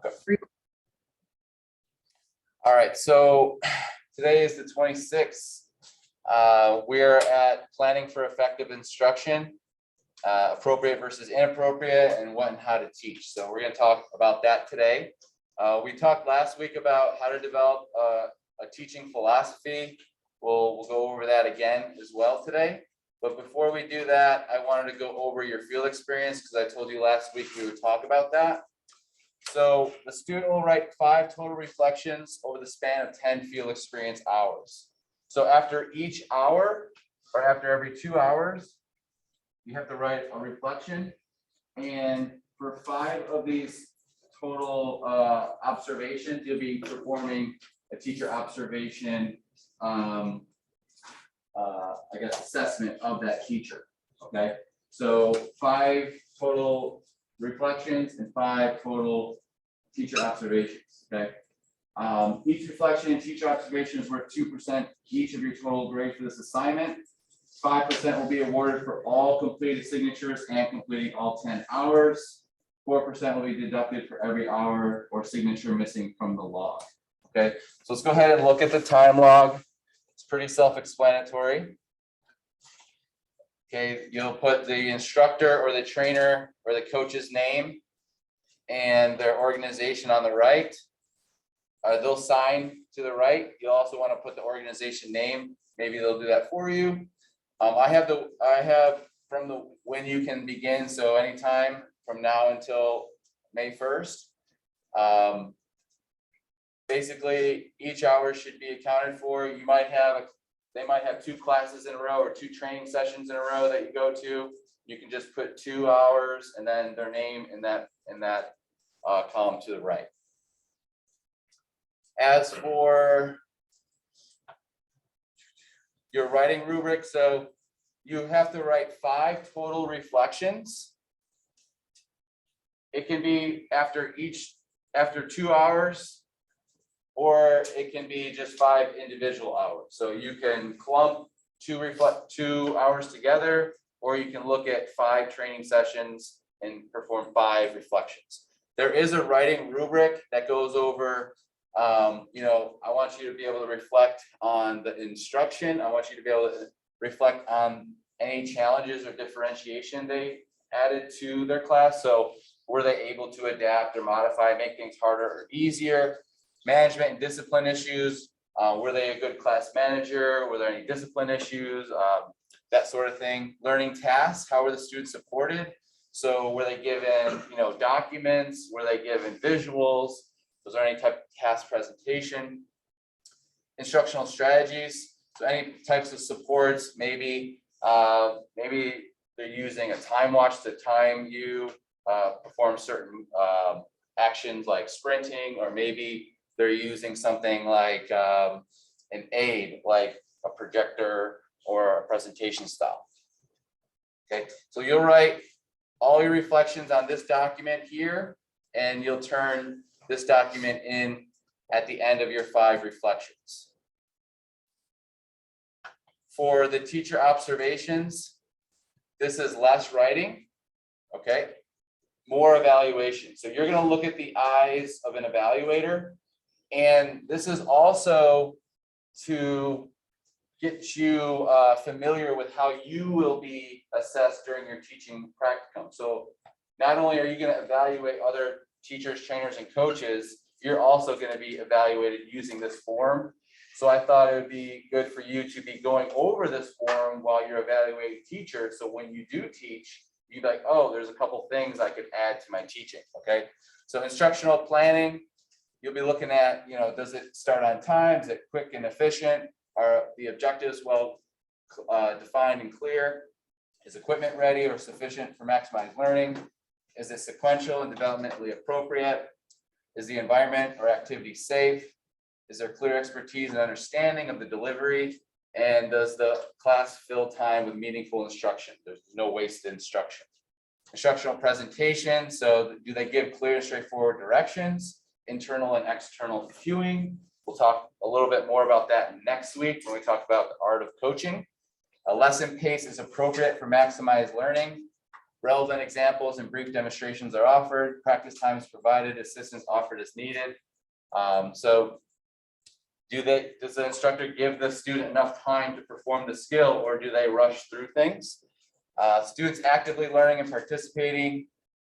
Okay. All right, so today is the 26th. We're at planning for effective instruction, appropriate versus inappropriate, and what and how to teach. So we're going to talk about that today. We talked last week about how to develop a teaching philosophy. We'll go over that again as well today. But before we do that, I wanted to go over your field experience because I told you last week we would talk about that. So the student will write 5 total reflections over the span of 10 field experience hours. So after each hour or after every 2 hours, you have to write a reflection. And for 5 of these total observations, you'll be performing a teacher observation, I guess, assessment of that teacher. Okay, so 5 total reflections and 5 total teacher observations. Okay, each reflection and teacher observation is worth 2% each of your total grade for this assignment. 5% will be awarded for all completed signatures and completing all 10 hours. 4% will be deducted for every hour or signature missing from the log. Okay, so let's go ahead and look at the time log. It's pretty self-explanatory. Okay, you'll put the instructor or the trainer or the coach's name and their organization on the right. They'll sign to the right. You'll also want to put the organization name. Maybe they'll do that for you. I have from the when you can begin, so anytime from now until May 1st. Basically, each hour should be accounted for. They might have 2 classes in a row or 2 training sessions in a row that you go to. You can just put 2 hours and then their name in that column to the right. As for your writing rubric, so you have to write 5 total reflections. It can be after 2 hours, or it can be just 5 individual hours. So you can clump 2 hours together, or you can look at 5 training sessions and perform 5 reflections. There is a writing rubric that goes over, I want you to be able to reflect on the instruction. I want you to be able to reflect on any challenges or differentiation they added to their class. So were they able to adapt or modify, make things harder or easier? Management and discipline issues. Were they a good class manager? Were there any discipline issues? That sort of thing. Learning tasks. How were the students supported? So were they given, documents? Were they given visuals? Was there any type of task presentation? Instructional strategies. So any types of supports. Maybe they're using a time watch to time you perform certain actions like sprinting, or maybe they're using something like an aid, like a projector or a presentation style. Okay, so you'll write all your reflections on this document here, and you'll turn this document in at the end of your 5 reflections. For the teacher observations, this is less writing, okay? More evaluation. So you're going to look at the eyes of an evaluator. And this is also to get you familiar with how you will be assessed during your teaching practicum. So not only are you going to evaluate other teachers, trainers, and coaches, you're also going to be evaluated using this form. So I thought it would be good for you to be going over this form while you're evaluating teachers. So when you do teach, you'd be like, oh, there's a couple things I could add to my teaching. Okay. So instructional planning, you'll be looking at, does it start on time? Is it quick and efficient? Are the objectives well defined and clear? Is equipment ready or sufficient for maximized learning? Is it sequential and developmentally appropriate? Is the environment or activity safe? Is there clear expertise and understanding of the delivery? And does the class fill time with meaningful instruction? There's no wasted instruction. Instructional presentation. So do they give clear and straightforward directions? Internal and external cueing. We'll talk a little bit more about that next week when we talk about the art of coaching. A lesson pace is appropriate for maximized learning. Relevant examples and brief demonstrations are offered. Practice time is provided. Assistance offered as needed. So does the instructor give the student enough time to perform the skill, or do they rush through things? Students actively learning and participating,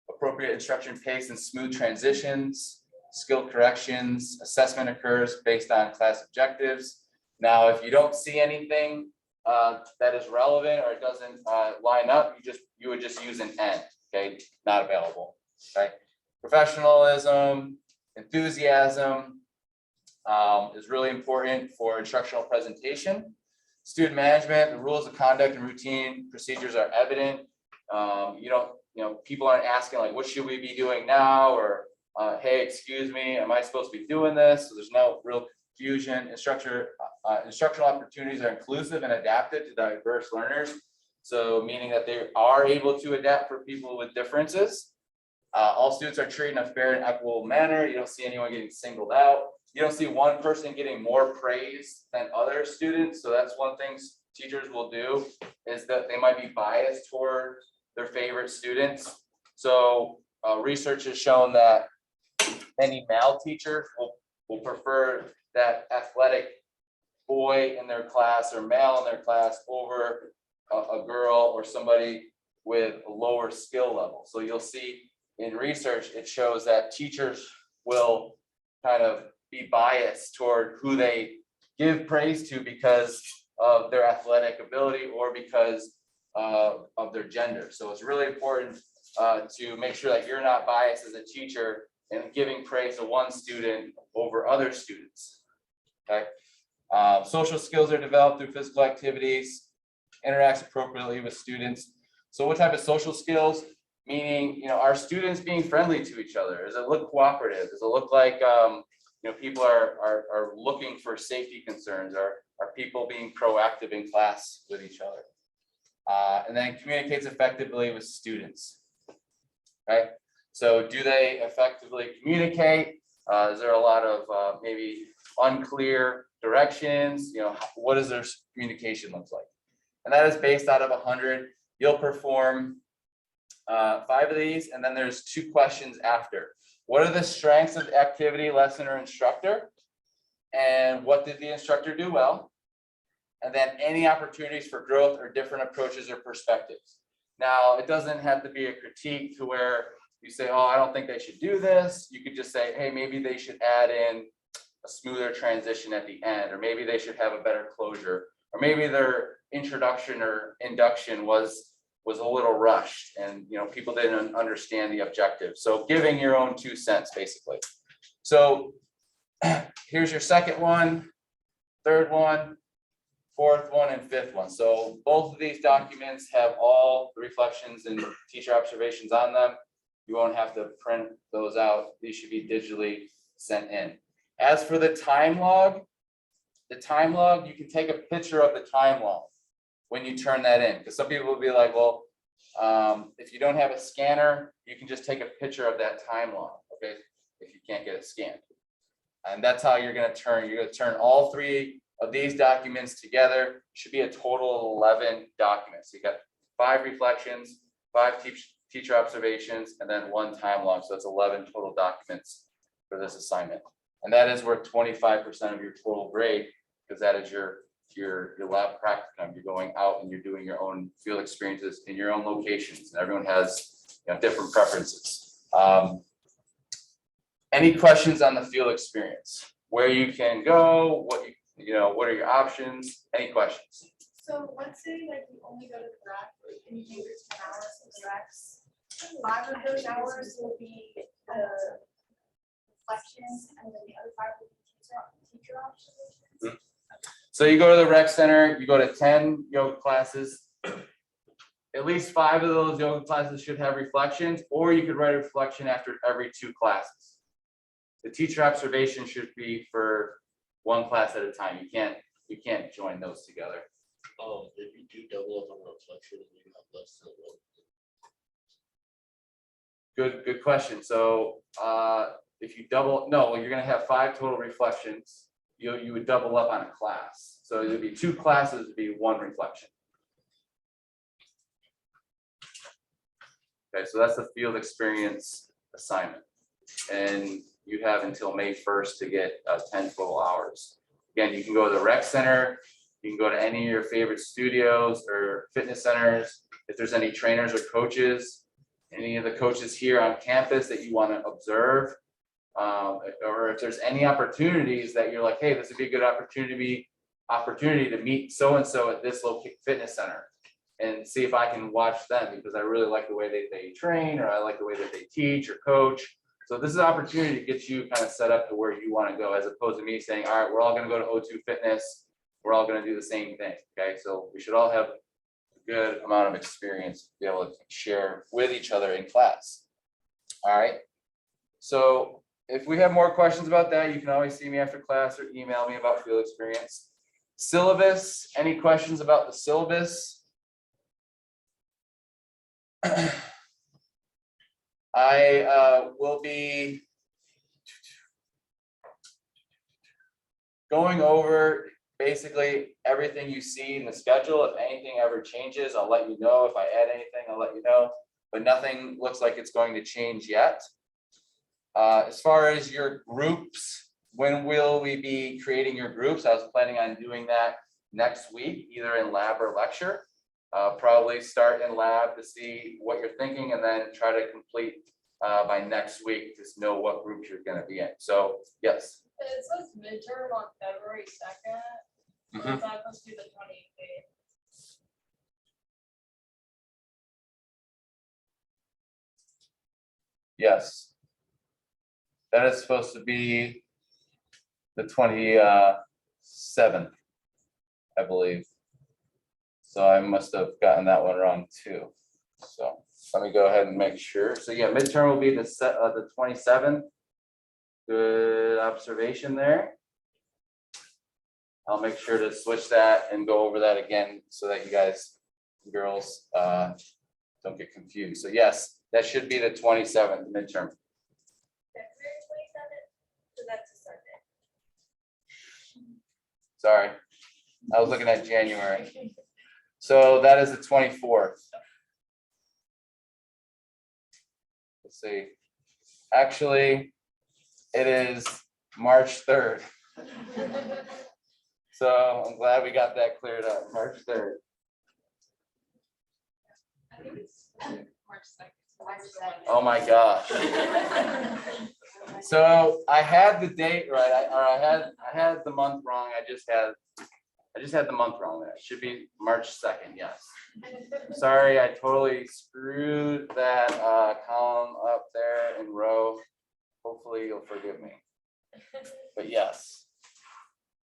appropriate instruction pace and smooth transitions, skill corrections, assessment occurs based on class objectives. Now, if you don't see anything that is relevant or it doesn't line up, you would just use an N, okay, not available, okay? Professionalism, enthusiasm is really important for instructional presentation. Student management, the rules of conduct and routine procedures are evident. People aren't asking like, what should we be doing now? Or, hey, excuse me, am I supposed to be doing this? So there's no real confusion. Instructional opportunities are inclusive and adapted to diverse learners. So meaning that they are able to adapt for people with differences. All students are treated in a fair and equitable manner. You don't see anyone getting singled out. You don't see one person getting more praise than other students. So that's one thing teachers will do, is that they might be biased toward their favorite students. So research has shown that any male teacher will prefer that athletic boy in their class or male in their class over a girl or somebody with a lower skill level. So you'll see in research, it shows that teachers will kind of be biased toward who they give praise to because of their athletic ability or because of their gender. So it's really important to make sure that you're not biased as a teacher and giving praise to one student over other students. Okay. Social skills are developed through physical activities, interacts appropriately with students. So what type of social skills? Meaning, are students being friendly to each other? Does it look cooperative? Does it look like people are looking for safety concerns? Are people being proactive in class with each other? And then communicates effectively with students. Right? So do they effectively communicate? Is there a lot of maybe unclear directions? What does their communication look like? And that is based out of 100. You'll perform 5 of these, and then there's 2 questions after. What are the strengths of the activity, lesson, or instructor? And what did the instructor do well? And then any opportunities for growth or different approaches or perspectives. Now, it doesn't have to be a critique to where you say, oh, I don't think they should do this. You could just say, hey, maybe they should add in a smoother transition at the end, or maybe they should have a better closure, or maybe their introduction or induction was a little rushed and people didn't understand the objective. So giving your own 2 cents basically. So here's your second one, third one, fourth one, and fifth one. So both of these documents have all the reflections and teacher observations on them. You won't have to print those out. These should be digitally sent in. As for the time log, you can take a picture of the time log when you turn that in, because some people will be like, well, if you don't have a scanner, you can just take a picture of that time log, okay, if you can't get it scanned. And that's how you're going to turn all 3 of these documents together. Should be a total of 11 documents. So you got 5 reflections, 5 teacher observations, and then 1 time log. So that's 11 total documents for this assignment. And that is worth 25% of your total grade, because that is your lab practicum. You're going out and you're doing your own field experiences in your own locations, and everyone has different preferences. Any questions on the field experience? Where you can go, what are your options? Any questions? So let's say that you only go to the rec, and you do your 10 hours of the recs. 5 of those hours will be the reflections, and then the other 5 will be teacher observations. So you go to the rec center, you go to 10 yoga classes. At least 5 of those yoga classes should have reflections, or you could write a reflection after every 2 classes. The teacher observation should be for 1 class at a time. You can't join those together. If you do double up on reflection, you have less than 1. Good question. So if you you're going to have 5 total reflections. You would double up on a class. So it would be 2 classes, would be 1 reflection. Okay, so that's the field experience assignment. And you have until May 1st to get 10 total hours. Again, you can go to the rec center, you can go to any of your favorite studios or fitness centers. If there's any trainers or coaches, any of the coaches here on campus that you want to observe, or if there's any opportunities that you're like, hey, this would be a good opportunity to meet so-and-so at this local fitness center and see if I can watch them because I really like the way they train, or I like the way that they teach or coach. So this is an opportunity to get you kind of set up to where you want to go, as opposed to me saying, all right, we're all going to go to O2 Fitness. We're all going to do the same thing. Okay, so we should all have a good amount of experience to be able to share with each other in class. All right. So if we have more questions about that, you can always see me after class or email me about field experience. Syllabus, any questions about the syllabus? I will be going over basically everything you see in the schedule. If anything ever changes, I'll let you know. If I add anything, I'll let you know. But nothing looks like it's going to change yet. As far as your groups, when will we be creating your groups? I was planning on doing that next week, either in lab or lecture. Probably start in lab to see what you're thinking and then try to complete by next week to know what groups you're going to be in. So, yes. It says midterm on February 2nd. Mhm. Is that supposed to be the 28th? Yes. That is supposed to be the 27th, I believe. So I must have gotten that one wrong too. So let me go ahead and make sure. So yeah, midterm will be the 27th. Good observation there. I'll make sure to switch that and go over that again so that you guys, girls, don't get confused. So yes, that should be the 27th midterm. February 27th? So that's a Sunday. Sorry, I was looking at January. So that is the 24th. Let's see. Actually, it is March 3rd. So I'm glad we got that cleared up. March 3rd. I think it's March 2nd. Oh my gosh. So I had the date right, I had the month wrong. I just had the month wrong there. It should be March 2nd, yes. Sorry, I totally screwed that column up there in row. Hopefully you'll forgive me. But yes.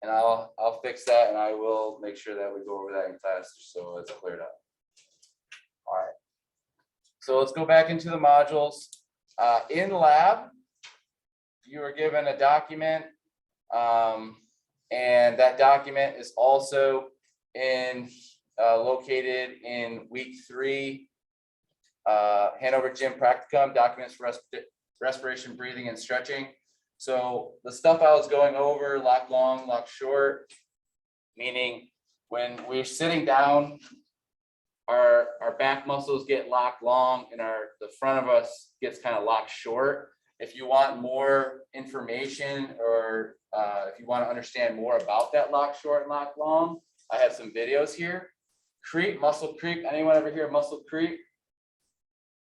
And I'll fix that and I will make sure that we go over that in class just so it's cleared up. All right. So let's go back into the modules. In lab, you were given a document, and that document is also located in week 3, Hanover Gym Practicum, documents for respiration, breathing, and stretching. So the stuff I was going over, lock long, lock short, meaning when we're sitting down, our back muscles get locked long and the front of us gets kind of locked short. If you want more information or if you want to understand more about that lock short and lock long, I have some videos here. Creep, muscle creep. Anyone ever hear of muscle creep?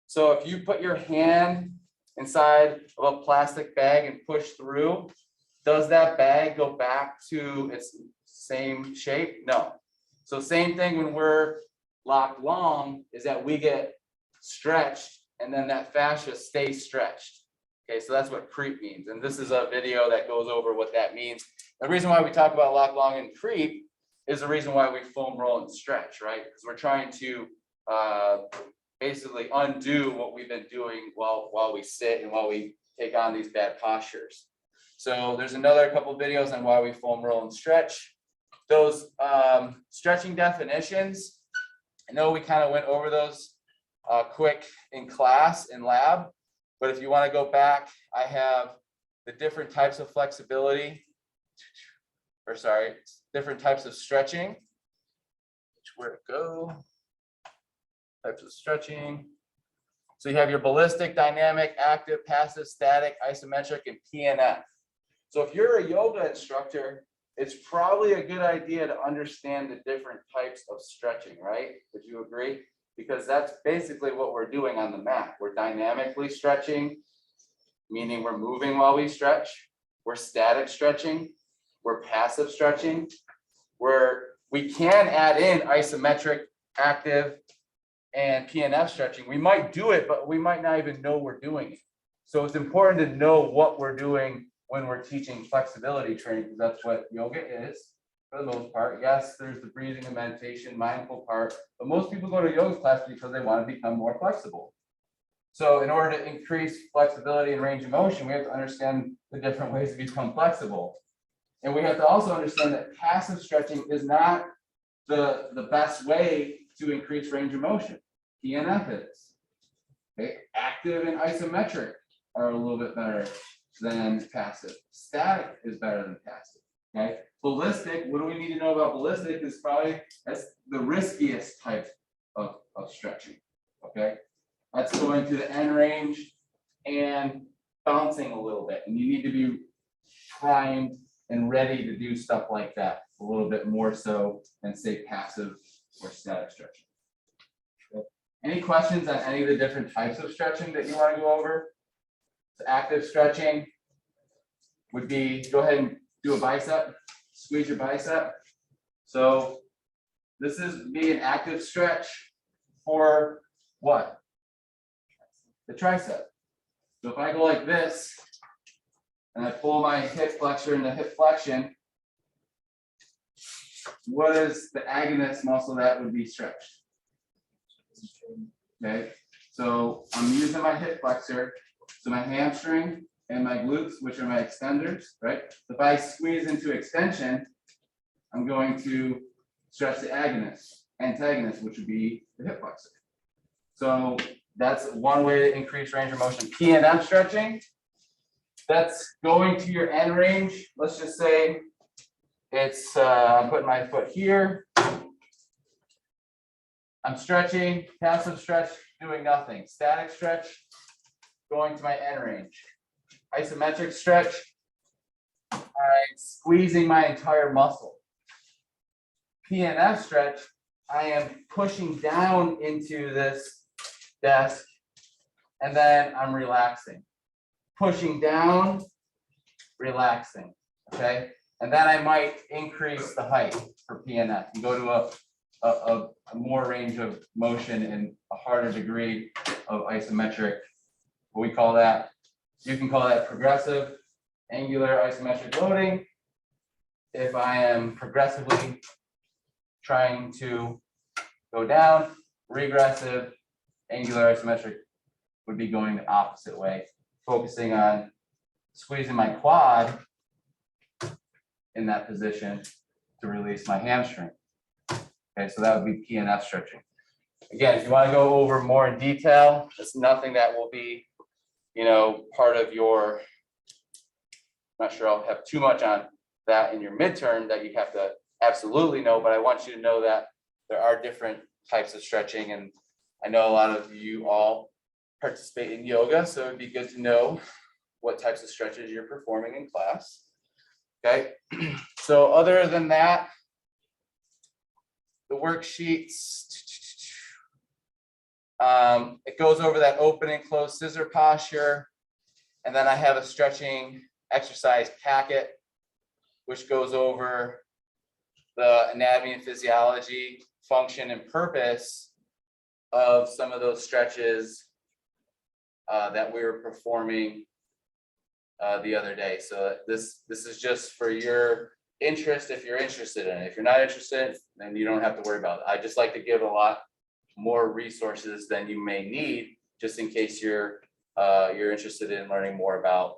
So if you put your hand inside of a plastic bag and push through, does that bag go back to its same shape? No. So same thing when we're locked long is that we get stretched and then that fascia stays stretched. Okay, so that's what creep means. And this is a video that goes over what that means. The reason why we talk about lock long and creep is the reason why we foam roll and stretch, right? Because we're trying to basically undo what we've been doing while we sit and while we take on these bad postures. So there's another couple videos on why we foam roll and stretch. Those stretching definitions, I know we kind of went over those quick in class, in lab, but if you want to go back, I have the different types of flexibility, or sorry, different types of stretching. Where to go? Types of stretching. So you have your ballistic, dynamic, active, passive, static, isometric, and PNF. So if you're a yoga instructor, it's probably a good idea to understand the different types of stretching, right? Would you agree? Because that's basically what we're doing on the mat. We're dynamically stretching, meaning we're moving while we stretch. We're static stretching. We're passive stretching. We can add in isometric, active, and PNF stretching. We might do it, but we might not even know we're doing it. So it's important to know what we're doing when we're teaching flexibility training, because that's what yoga is for the most part. Yes, there's the breathing and meditation, mindful part, but most people go to yoga class because they want to become more flexible. So in order to increase flexibility and range of motion, we have to understand the different ways to become flexible. And we have to also understand that passive stretching is not the best way to increase range of motion. PNF is. Okay, active and isometric are a little bit better than passive. Static is better than passive. Okay, ballistic, what do we need to know about ballistic is probably that's the riskiest type of stretching. Okay, that's going to the end range and bouncing a little bit, and you need to be primed and ready to do stuff like that a little bit more so than say passive or static stretching. Okay. Any questions on any of the different types of stretching that you want to go over? So active stretching would be, go ahead and do a bicep, squeeze your bicep. So this is be an active stretch for what? The tricep. So if I go like this, and I pull my hip flexor into hip flexion, what is the agonist muscle that would be stretched? Okay, so I'm using my hip flexor, so my hamstring and my glutes, which are my extenders, right? If I squeeze into extension, I'm going to stretch the antagonist, which would be the hip flexor. So that's one way to increase range of motion. PNF stretching, that's going to your end range. Let's just say it's, I'm putting my foot here. I'm stretching, passive stretch, doing nothing. Static stretch, going to my end range. Isometric stretch, I'm squeezing my entire muscle. PNF stretch, I am pushing down into this desk, and then I'm relaxing. Pushing down, relaxing, okay? And then I might increase the height for PNF and go to a more range of motion and a harder degree of isometric, what we call that. You can call that progressive angular isometric loading. If I am progressively trying to go down, regressive angular isometric would be going the opposite way, focusing on squeezing my quad in that position to release my hamstring. Okay, so that would be PNF stretching. Again, if you want to go over more in detail, it's nothing that will be, part of your, I'm not sure I'll have too much on that in your midterm that you have to absolutely know, but I want you to know that there are different types of stretching, and I know a lot of you all participate in yoga, so it'd be good to know what types of stretches you're performing in class. Okay, so other than that, the worksheets, it goes over that open and closed scissor posture, and then I have a stretching exercise packet, which goes over the anatomy and physiology, function and purpose of some of those stretches that we were performing the other day. So this is just for your interest if you're interested in it. If you're not interested, then you don't have to worry about it. I just like to give a lot more resources than you may need, just in case you're interested in learning more about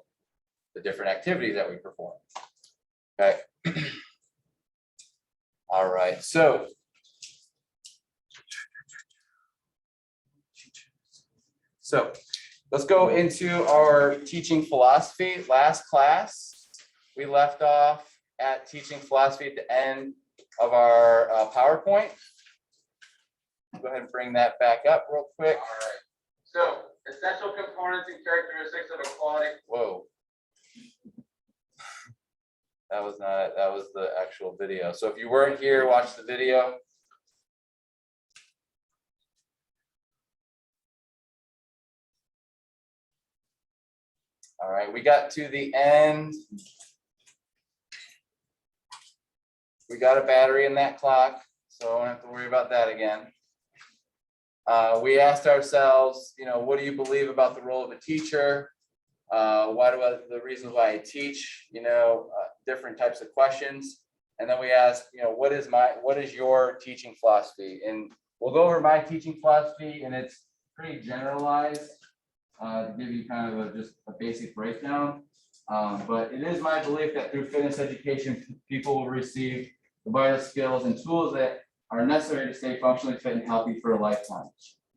the different activities that we perform. Okay. All right. So let's go into our teaching philosophy. Last class, we left off at teaching philosophy at the end of our PowerPoint. Go ahead and bring that back up real quick. All right. So Essential components and characteristics of a quality. Whoa. That was not it. That was the actual video. So if you weren't here, watch the video. All right, we got to the end. We got a battery in that clock, so I don't have to worry about that again. We asked ourselves, what do you believe about the role of a teacher? The reasons why I teach, different types of questions. And then we asked, what is your teaching philosophy? And we'll go over my teaching philosophy, and it's pretty generalized to give you kind of just a basic breakdown. But it is my belief that through fitness education, people will receive the vital skills and tools that are necessary to stay functionally fit and healthy for a lifetime.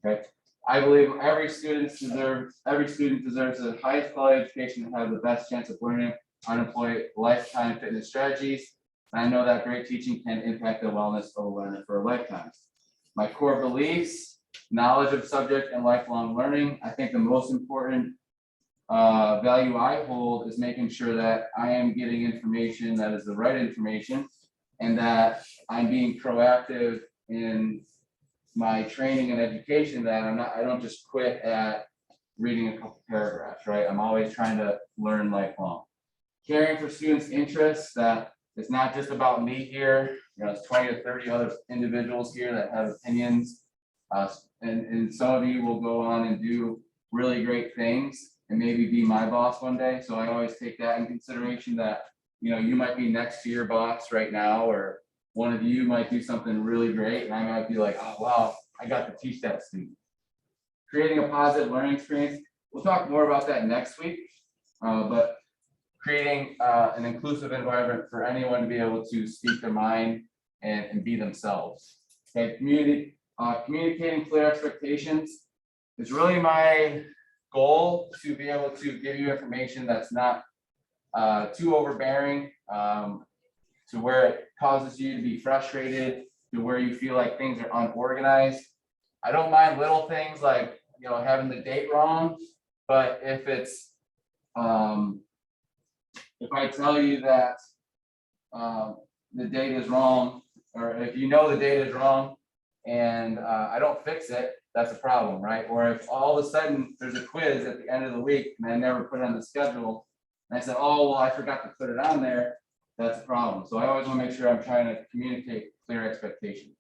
Okay. I believe every student deserves the highest quality education and have the best chance of learning how to employ lifetime fitness strategies. And I know that great teaching can impact the wellness of a learner for a lifetime. My core beliefs, knowledge of subject and lifelong learning. I think the most important value I hold is making sure that I am getting information that is the right information, and that I'm being proactive in my training and education, that I don't just quit at reading a couple paragraphs, right? I'm always trying to learn lifelong. Caring for students' interests, that it's not just about me here. There's 20 to 30 other individuals here that have opinions. And some of you will go on and do really great things and maybe be my boss one day. So I always take that in consideration, that you might be next to your boss right now, or one of you might do something really great, and I might be like, oh wow, I got to teach that student. Creating a positive learning experience. We'll talk more about that next week, but creating an inclusive environment for anyone to be able to speak their mind and be themselves. Okay, communicating clear expectations is really my goal, to be able to give you information that's not too overbearing, to where it causes you to be frustrated, to where you feel like things are unorganized. I don't mind little things like having the date wrong, but if it's if I tell you that the date is wrong, or if the date is wrong and I don't fix it, that's a problem, right? Or if all of a sudden there's a quiz at the end of the week and I never put it on the schedule, and I said, oh, well, I forgot to put it on there, that's a problem. So I always want to make sure I'm trying to communicate clear expectations.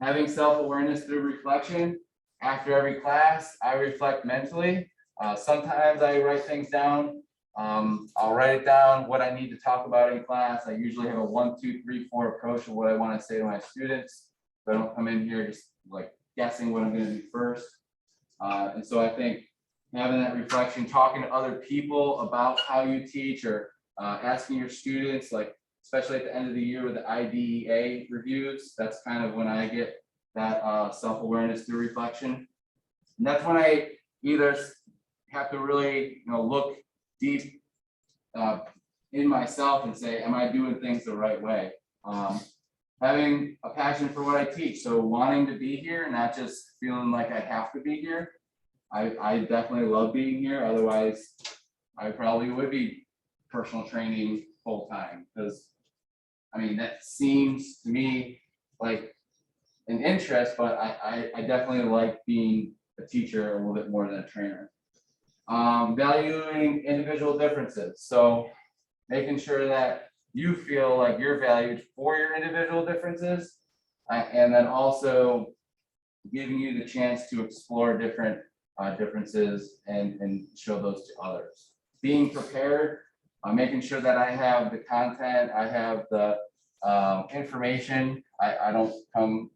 Having self-awareness through reflection. After every class, I reflect mentally. Sometimes I write things down. I'll write it down, what I need to talk about in class. I usually have a 1, 2, 3, 4 approach of what I want to say to my students. So I don't come in here just like guessing what I'm going to do first. And so I think having that reflection, talking to other people about how you teach, or asking your students, like especially at the end of the year with the IDEA reviews, that's kind of when I get that self-awareness through reflection. And that's when I either have to really look deep in myself and say, am I doing things the right way? Having a passion for what I teach, so wanting to be here, not just feeling like I have to be here. I definitely love being here, otherwise I probably would be personal training full time, because I mean that seems to me like an interest, but I definitely like being a teacher a little bit more than a trainer. Valuing individual differences, so making sure that you feel like you're valued for your individual differences, and then also giving you the chance to explore different differences and show those to others. Being prepared, making sure that I have the content, I have the information, I don't come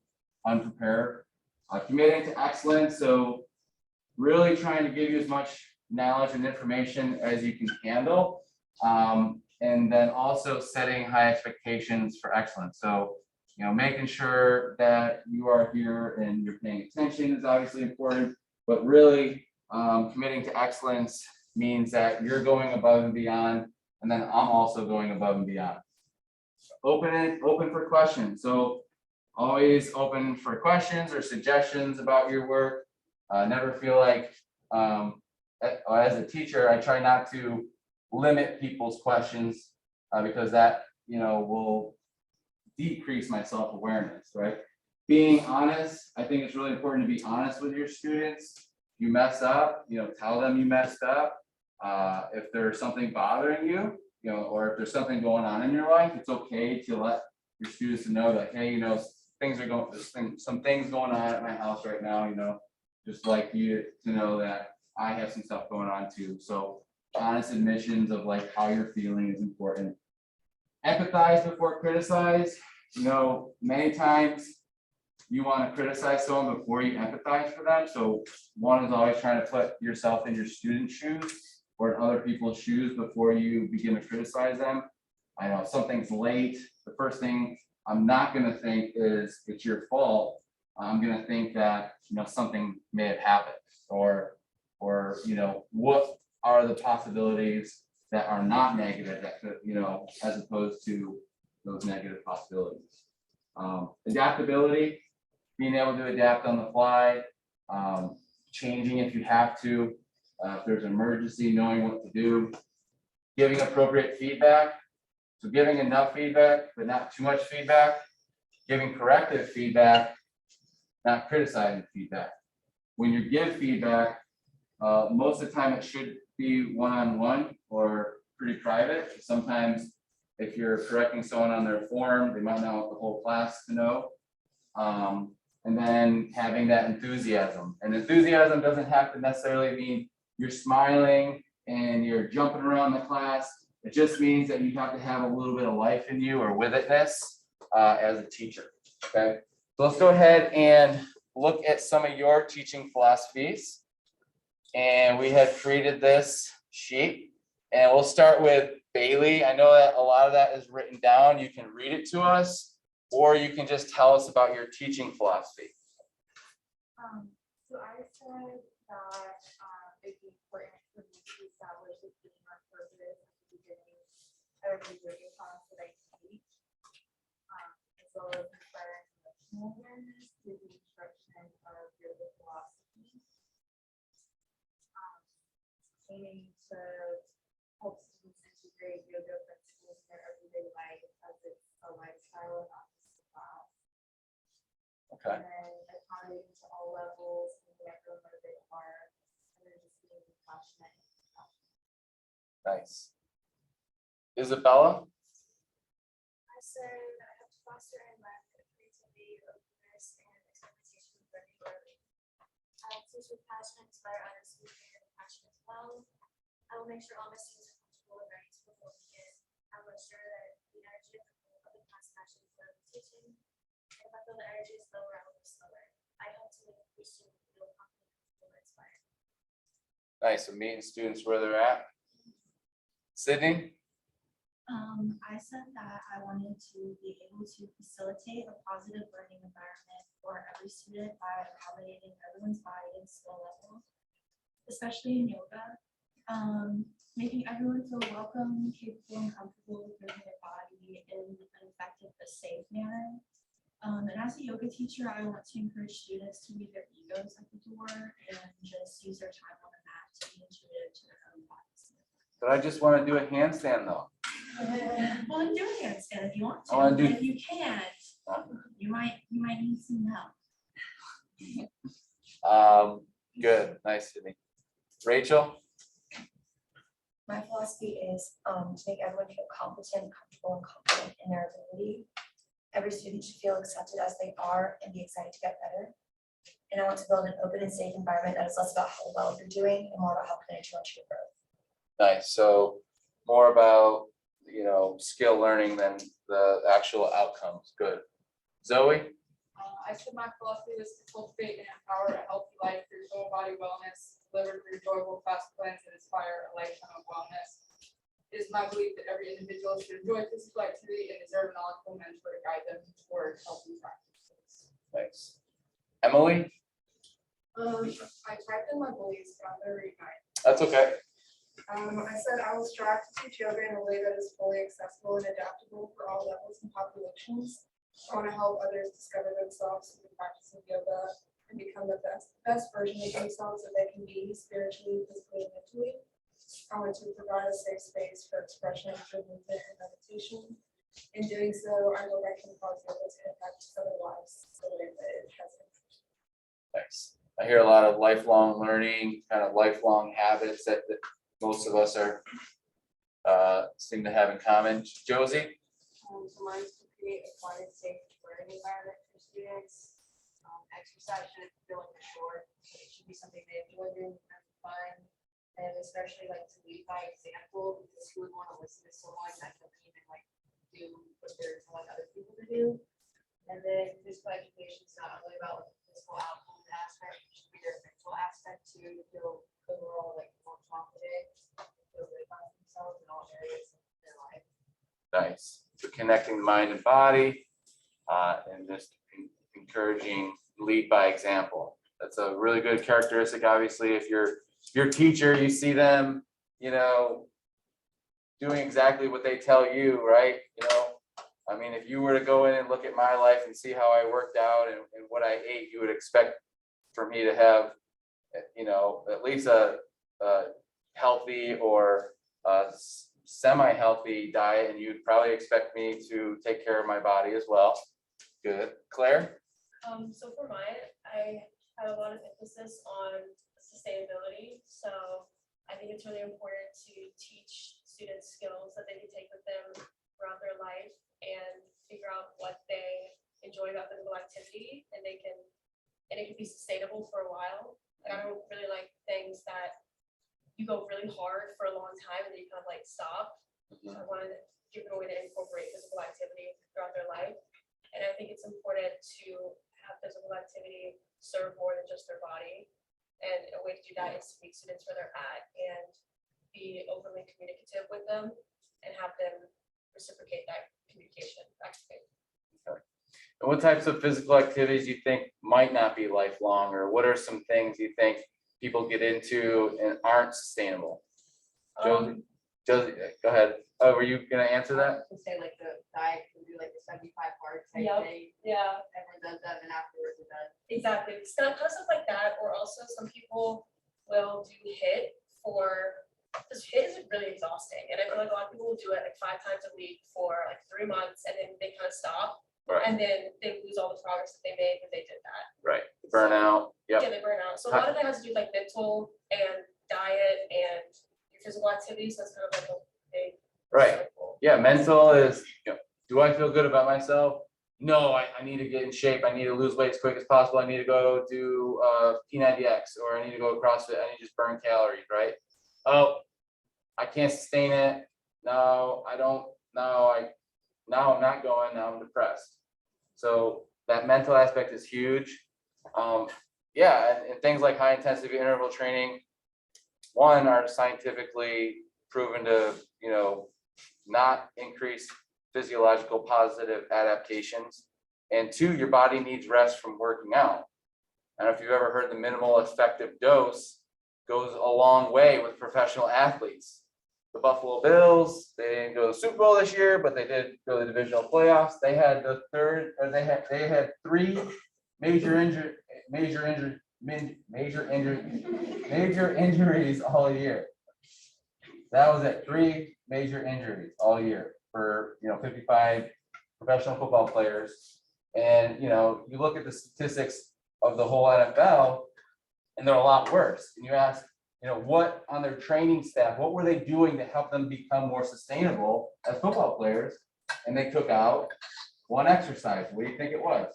unprepared. Committing to excellence, so really trying to give you as much knowledge and information as you can handle. And then also setting high expectations for excellence. So, making sure that you are here and you're paying attention is obviously important, but really committing to excellence means that you're going above and beyond, and then I'm also going above and beyond. Open for questions. So always open for questions or suggestions about your work. Never feel like as a teacher, I try not to limit people's questions because that, will decrease my self-awareness, right? Being honest, I think it's really important to be honest with your students. You mess up, tell them you messed up. If there's something bothering you, or if there's something going on in your life, it's okay to let your students know that, hey, there's some things going on at my house right now, just like you to know that I have some stuff going on too. So honest admissions of like how you're feeling is important. Empathize before criticize. Many times you want to criticize someone before you empathize for them. So one is always trying to put yourself in your student's shoes or in other people's shoes before you begin to criticize them. I know something's late. The first thing I'm not going to think is it's your fault. I'm going to think that, something may have happened or, what are the possibilities that are not negative that could, as opposed to those negative possibilities. Adaptability, being able to adapt on the fly, changing if you have to, if there's an emergency, knowing what to do, giving appropriate feedback. So giving enough feedback, but not too much feedback, giving corrective feedback, not criticizing feedback. When you give feedback, most of the time it should be one-on-one or pretty private. Sometimes if you're correcting someone on their form, they might not want the whole class to know. And then having that enthusiasm. And enthusiasm doesn't have to necessarily mean you're smiling and you're jumping around the class. It just means that you have to have a little bit of life in you or with itness as a teacher, okay? So let's go ahead and look at some of your teaching philosophies. And we have created this sheet. And we'll start with Bailey. I know that a lot of that is written down. You can read it to us, or you can just tell us about your teaching philosophy. So I said that it'd be important for me to establish a theme or purpose at the beginning of every yoga class that I teach, as well as inspiring emotional awareness through the instruction of yoga philosophy. Aiming to help students integrate yoga principles in their everyday life as it's a lifestyle and not just a class. Okay. And then accommodating to all levels and whatever mode they are, and then just being passionate. Nice. Isabella? I said I have to foster and lend creativity, openness, and experimentation regularly. I teach with passion, inspire others to be creative and passionate as well. I will make sure all my students are comfortable and ready to perform begin. I will ensure that the energy of the class matches the flow of the teaching. And if I feel the energy is lower, I will go slower. I hope to make each student feel confident and inspired. Nice. So meeting students where they're at. Sydney? I said that I wanted to be able to facilitate a positive learning environment for every student by accommodating everyone's body and skill level, especially in yoga. Making everyone feel welcome, capable, and comfortable with moving their body in an effective but safe manner. And as a yoga teacher, I want to encourage students to leave their egos at the door and just use their time on the mat to be intuitive to their own bodies. But I just want to do a handstand though. Well, do a handstand if you want to. I wanna do- But if you can't, you might need some help. Good. Nice, Sydney. Rachel? My philosophy is to make everyone feel competent, comfortable, and confident in their ability. Every student should feel accepted as they are and be excited to get better. And I want to build an open and safe environment that is less about how well you're doing and more about how committed you are to your growth. Nice. So more about, skill learning than the actual outcomes. Good. Zoe? I said my philosophy was to cultivate and empower a healthy life through total body wellness, delivered through joyful fast cleanse, and inspire a lifetime of wellness. It is my belief that every individual should enjoy physical activity and deserve a knowledgeable mentor to guide them toward healthy practices. Thanks. Emily? I typed in my beliefs, but I'm gonna read mine. That's okay. I said I will strive to teach yoga in a way that is fully accessible and adaptable for all levels and populations. I want to help others discover themselves through the practice of yoga. and become the best version of themselves that they can be spiritually, physically, and mentally. I want to provide a safe space for expression through movement and meditation. In doing so, I know that can cause people to impact other lives the way that it has been. Thanks. I hear a lot of lifelong learning, kind of lifelong habits that most of us are seem to have in common. Josie? So mine's to create a quiet, safe learning environment for students. Exercise shouldn't feel like a chore. It should be something they enjoy doing, have fun, and especially like to lead by example, because who would want to listen to someone that can even like do what they're telling other people to do. And then physical education is not only about the physical outcome aspect, it should be their mental aspect too, to feel overall like more confident, feel good about themselves in all areas of their life. Nice. So connecting the mind and body, and just encouraging lead by example. That's a really good characteristic. Obviously, if you're your teacher, you see them, you know, doing exactly what they tell you, right? You know, I mean, if you were to go in and look at my life and see how I worked out and what I ate, you would expect for me to have, you know, at least a healthy or semi-healthy diet, and you'd probably expect me to take care of my body as well. Good. Claire? So for mine, I have a lot of emphasis on sustainability. So I think it's really important to teach students skills that they can take with them throughout their life and figure out what they enjoy about physical activity, and it can be sustainable for a while. Like, I don't really like things that you go really hard for a long time and then you kind of like stop. So I wanted to give them a way to incorporate physical activity throughout their life. And I think it's important to have physical activity serve more than just their body. And a way to do that is to meet students where they're at and be openly communicative with them and have them reciprocate that communication back to me. And what types of physical activities you think might not be lifelong, or what are some things you think people get into and aren't sustainable? Josie, go ahead. Oh, were you gonna answer that? To say like the diet can do like the 75 hard type Yep. thing. Yeah, Everyone does that and afterwards it's done. exactly. It's kind of stuff like that, or also some people will do HIIT because HIIT is really exhausting. And I feel like a lot of people will do it like 5 times a week for like 3 months and then they kind of stop. Right. And then they lose all the progress that they made when they did that. Right. Burnout. Yep. Yeah, they burn out. So a lot of it has to do with like mental and diet and your physical activity. So it's kind of like a big Right. circle. Yeah, mental is, you know, do I feel good about myself? No, I need to get in shape. I need to lose weight as quick as possible. I need to go do P90X, or I need to go CrossFit. I need to just burn calories, right? Oh, I can't sustain it. No, I don't. No, now I'm not going. Now I'm depressed. So that mental aspect is huge. Yeah, and things like high intensity interval training, one, are scientifically proven to, you know, not increase physiological positive adaptations. And 2, your body needs rest from working out. I don't know if you've ever heard the minimal effective dose goes a long way with professional athletes. The Buffalo Bills, they didn't go to the Super Bowl this year, but they did go to the divisional playoffs. They had they had 3 major injuries all year. That was it, 3 major injuries all year for, you know, 55 professional football players. And, you know, you look at the statistics of the whole NFL and they're a lot worse. And you ask, you know, what on their training staff, what were they doing to help them become more sustainable as football players? And they took out 1 exercise. What do you think it was?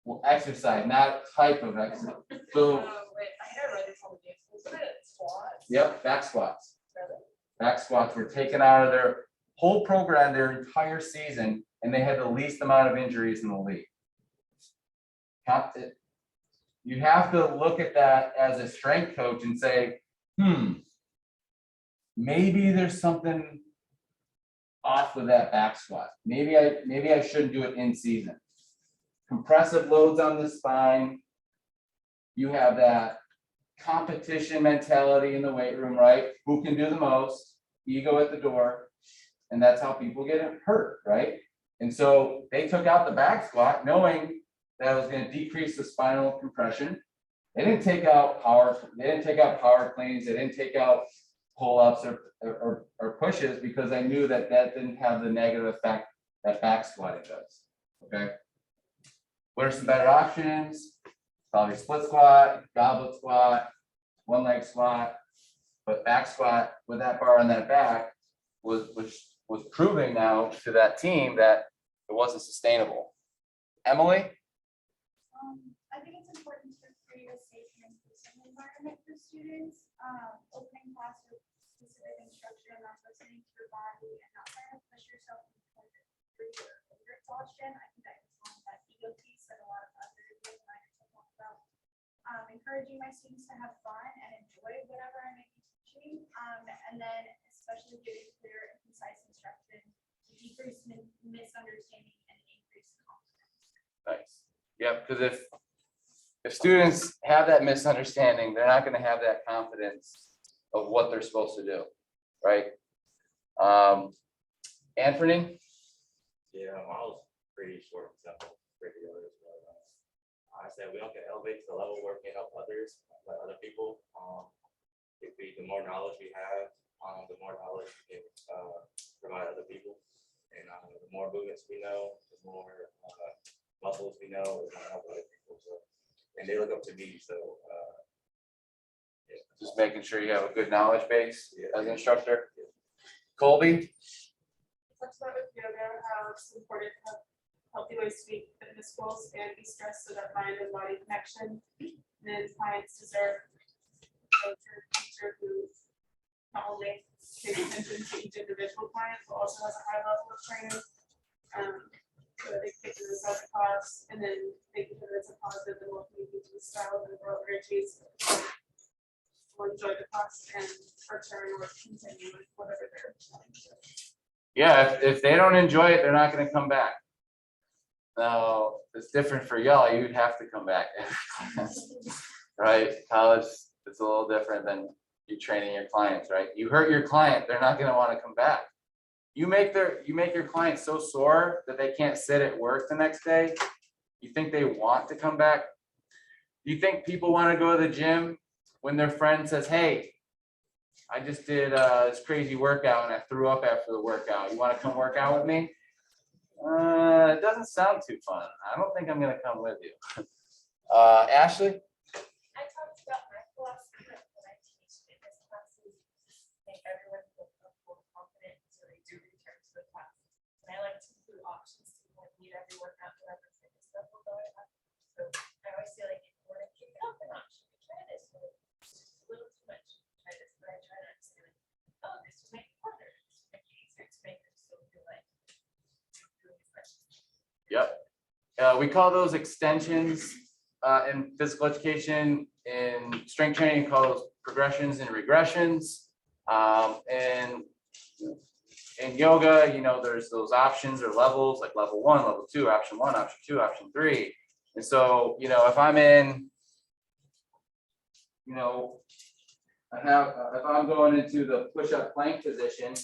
Well, exercise, not type of exercise. So, Wait, I think I read this on the news. Wasn't it squats? yep, back squats. Really? Back squats were taken out of their whole program, their entire season, and they had the least amount of injuries in the league. You have to look at that as a strength coach and say, maybe there's something off with that back squat. Maybe I shouldn't do it in season. Compressive loads on the spine. You have that competition mentality in the weight room, right? Who can do the most? Ego at the door. And that's how people get hurt, right? And so they took out the back squat knowing that it was going to decrease the spinal compression. They didn't take out power cleans, they didn't take out pull-ups or pushes because they knew that that didn't have the negative effect that back squatting does. Okay. What are some better options? Probably split squat, goblet squat, one leg squat, but back squat with that bar on that back was proving now to that team that it wasn't sustainable. Emily? I think it's important to create a safe and inclusive environment for students. Opening class with specific instruction, not listening to your body, and not trying to push yourself through your exhaustion. I think that is one of that ego piece that a lot of other designers have talked about. Encouraging my students to have fun and enjoy whatever I may be teaching, and then especially giving clear and concise instruction to decrease misunderstanding and increase confidence. Nice. Yeah, because if students have that misunderstanding, they're not going to have that confidence of what they're supposed to do, right? Anthony? Yeah, I was pretty short and simple, pretty others, but I said we all can elevate to the level where we can help others, like other people. The more knowledge we have, the more knowledge we can provide other people, and the more movements we know, the more muscles we know, the more help other people. So, and they look up to me, so yeah. Just making sure you have a good knowledge base as an instructor. Colby? Talks about with yoga how it's important to have healthy ways to be fitness goals and be stressed so that mind and body connection. And clients deserve a teacher who not only pays attention to each individual client, but also has a high level of training. So that they can take themselves a class and then making sure that it's a positive and welcoming to the style and overall energies. Will enjoy the class and return or continue with whatever they're trying to do. Yeah, if they don't enjoy it, they're not going to come back. Now, it's different for y'all. You'd have to come back, right? College, it's a little different than you training your clients, right? You hurt your client, they're not going to want to come back. You make your client so sore that they can't sit at work the next day. You think they want to come back? Do you think people want to go to the gym when their friend says, "Hey, I just did this crazy workout and I threw up after the workout. You want to come work out with me?" It doesn't sound too fun. I don't think I'm going to come with you. Ashley? I talked about my philosophy when I teach fitness classes, make everyone feel comfortable and confident so they do return to the class. And I like to include options to meet every workout whatever fitness level going on. So I always feel like if you want to kick it up a notch, you can try this, or it's just a little too much. Try this, but I try not to say like, oh, this will make it harder. This will make it easier to make them still feel like doing this. Yep. We call those extensions in physical education. In strength training, we call those progressions and regressions. And in yoga, there's those options or levels like level 1, level 2, option 1, option 2, option 3. And so, if I'm in, if I'm going into the push-up plank position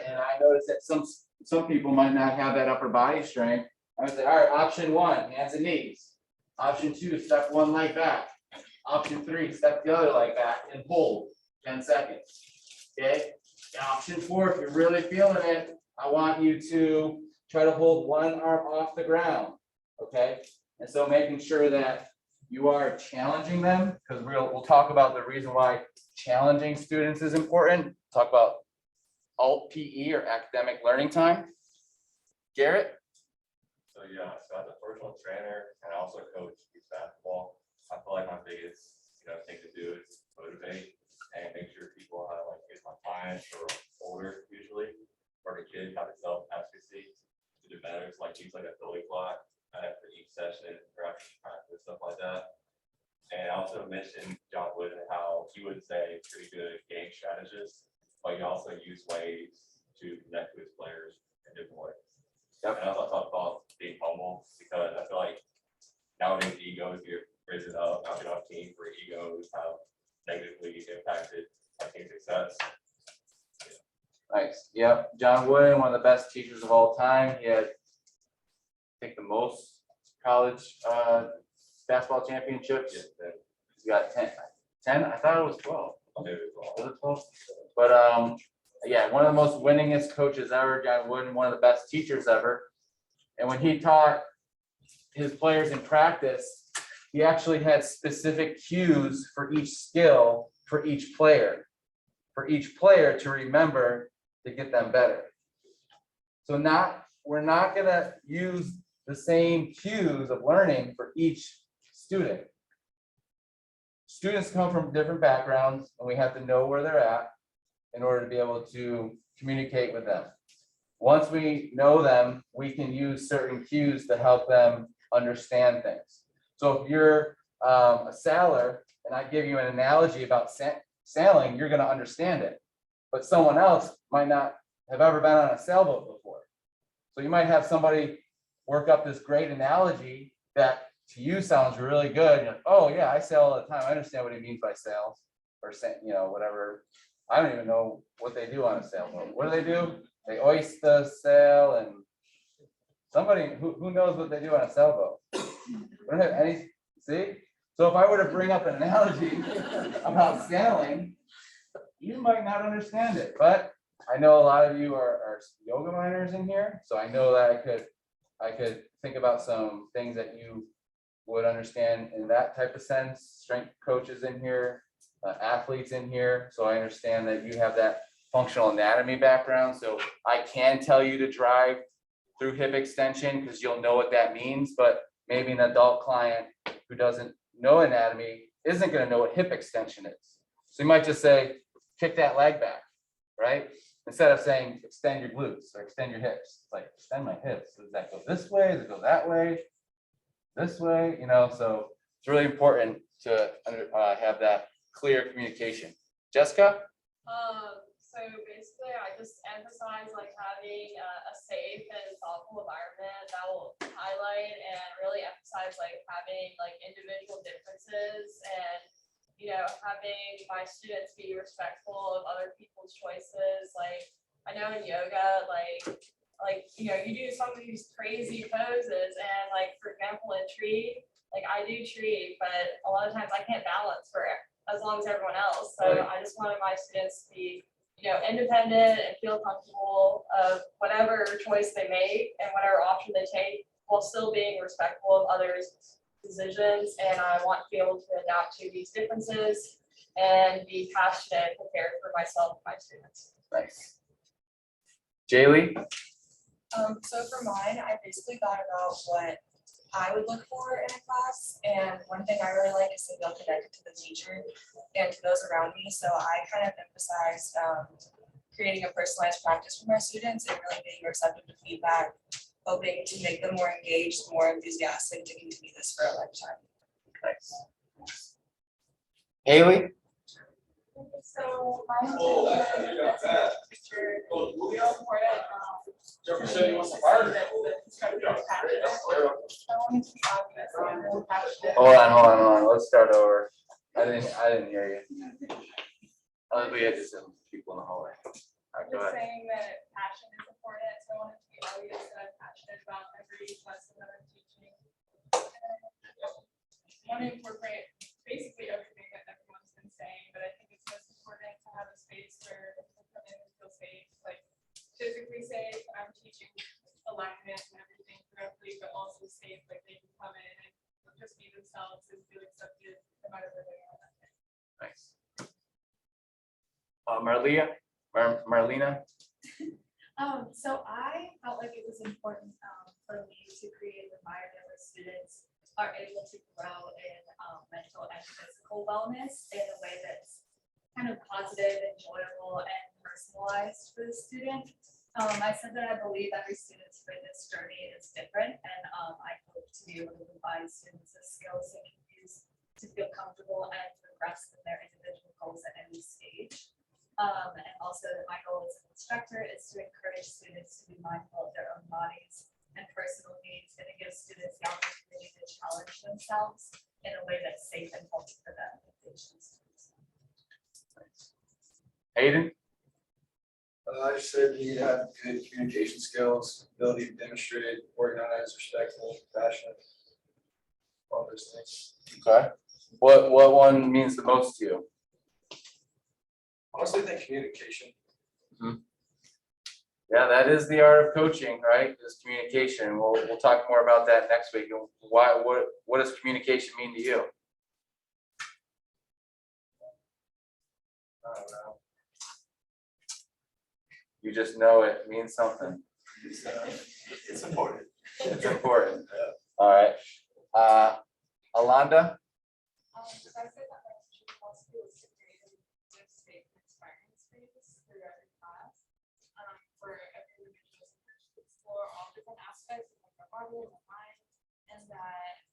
and I notice that some people might not have that upper body strength, I would say, all right, option 1, hands and knees. Option 2, step 1 leg back. Option 3, step the other leg back and hold 10 seconds. Okay. Option 4, if you're really feeling it, I want you to try to hold one arm off the ground. Okay. And so making sure that you are challenging them, because we'll talk about the reason why challenging students is important. Talk about alt PE or academic learning time. Garrett? So yeah, so as a personal trainer and I also coach youth basketball, I feel like my biggest thing to do is motivate and make sure people have my clients or older usually, or the kids have self-efficacy to do better. It's like use like a building block for each session or after practice, stuff like that. And I also mentioned John Wood and how he would say pretty good game strategist, but he also used ways to connect with his players in different ways. Yep. And I also talk about being humble, because I feel like nowadays egos get risen up, not enough teams where egos have negatively impacted team success. Nice. Yep. John Wooden, one of the best teachers of all time. He had think the most college basketball championships. He's got 10. I thought it was 12. Was it 12? But yeah, one of the most winningest coaches ever, got one of the best teachers ever. And when he taught his players in practice, he actually had specific cues for each skill for each player to remember to get them better. So we're not gonna use the same cues of learning for each student. Students come from different backgrounds, and we have to know where they're at in order to be able to communicate with them. Once we know them, we can use certain cues to help them understand things. So if you're a sailor and I give you an analogy about sailing, you're going to understand it. But someone else might not have ever been on a sailboat before. So you might have somebody work up this great analogy that to you sounds really good. You're like, oh yeah, I sail all the time. I understand what he means by sails or whatever. I don't even know what they do on a sailboat. What do? They hoist the sail, and somebody who knows what they do on a sailboat. We don't have any. See, so if I were to bring up an analogy about sailing, you might not understand it. But I know a lot of you are yoga minors in here, so I know that I could think about some things that you would understand in that type of sense. Strength coaches in here, athletes in here, so I understand that you have that functional anatomy background. So I can tell you to drive through hip extension because you'll know what that means, but maybe an adult client who doesn't know anatomy isn't going to know what hip extension is. So you might just say, kick that leg back, right? Instead of saying extend your glutes or extend your hips. It's like extend my hips. Does that go this way? Does it go that way? This way? So it's really important to have that clear communication. Jessica? So basically, I just emphasize like having a safe and thoughtful environment that will highlight and really emphasize like having like individual differences and having my students be respectful of other people's choices. Like I know in yoga, you do some of these crazy poses, and like for example in tree, like I do tree, but a lot of times I can't balance for as long as everyone else. So I just wanted my students to be independent and feel comfortable of whatever choice they make and whatever option they take, while still being respectful of others' decisions. And I want to be able to adapt to these differences and be passionate and prepared for myself and my students. Nice. Jaylee? So for mine, I basically thought about what I would look for in a class, and one thing I really like is to feel connected to the teacher and to those around me. So I kind of emphasized creating a personalized practice for my students and really being receptive to feedback, hoping to make them more engaged, more enthusiastic to continue this for a lifetime. Nice. Haley? So my picture real important. Hold on. Let's start over. I didn't hear you. We had some people in the hallway. All right, go Just ahead. saying that passion is important, so I want it to be obvious that I'm passionate about every lesson that I'm teaching. I want to incorporate basically everything that everyone's been saying, but I think it's most important to have a space where people come in and feel safe, like physically safe. I'm teaching alignment and everything correctly, but also safe, like they can come in and just be themselves and feel accepted no matter where they are that day. Nice. Marlena? So I felt like it was important for me to create an environment where students are able to grow in mental and physical wellness in a way that's kind of positive, enjoyable, and personalized for the student. I said that I believe every student's fitness journey is different, and I hope to be able to provide students the skills they can use to feel comfortable and progress in their individual goals at any stage. And also my goal as an instructor is to encourage students to be mindful of their own bodies and personal needs, and it gives students the opportunity to challenge themselves in a way that's safe and healthy for them if they choose to do so. Hayden? I just said you need to have good communication skills, ability to demonstrate, organized, respectful, passionate. All those things. Okay. What one means the most to you? Honestly, I think communication. Yeah, that is the art of coaching, right? Is communication. We'll talk more about that next week. What does communication mean to you? I don't know. You just know it means something. It's important. It's important. All right. Alonda? So I said that my teaching philosophy was to create a good, safe, and inspiring space through every class. For every individual to explore all different aspects of their body and their mind, and that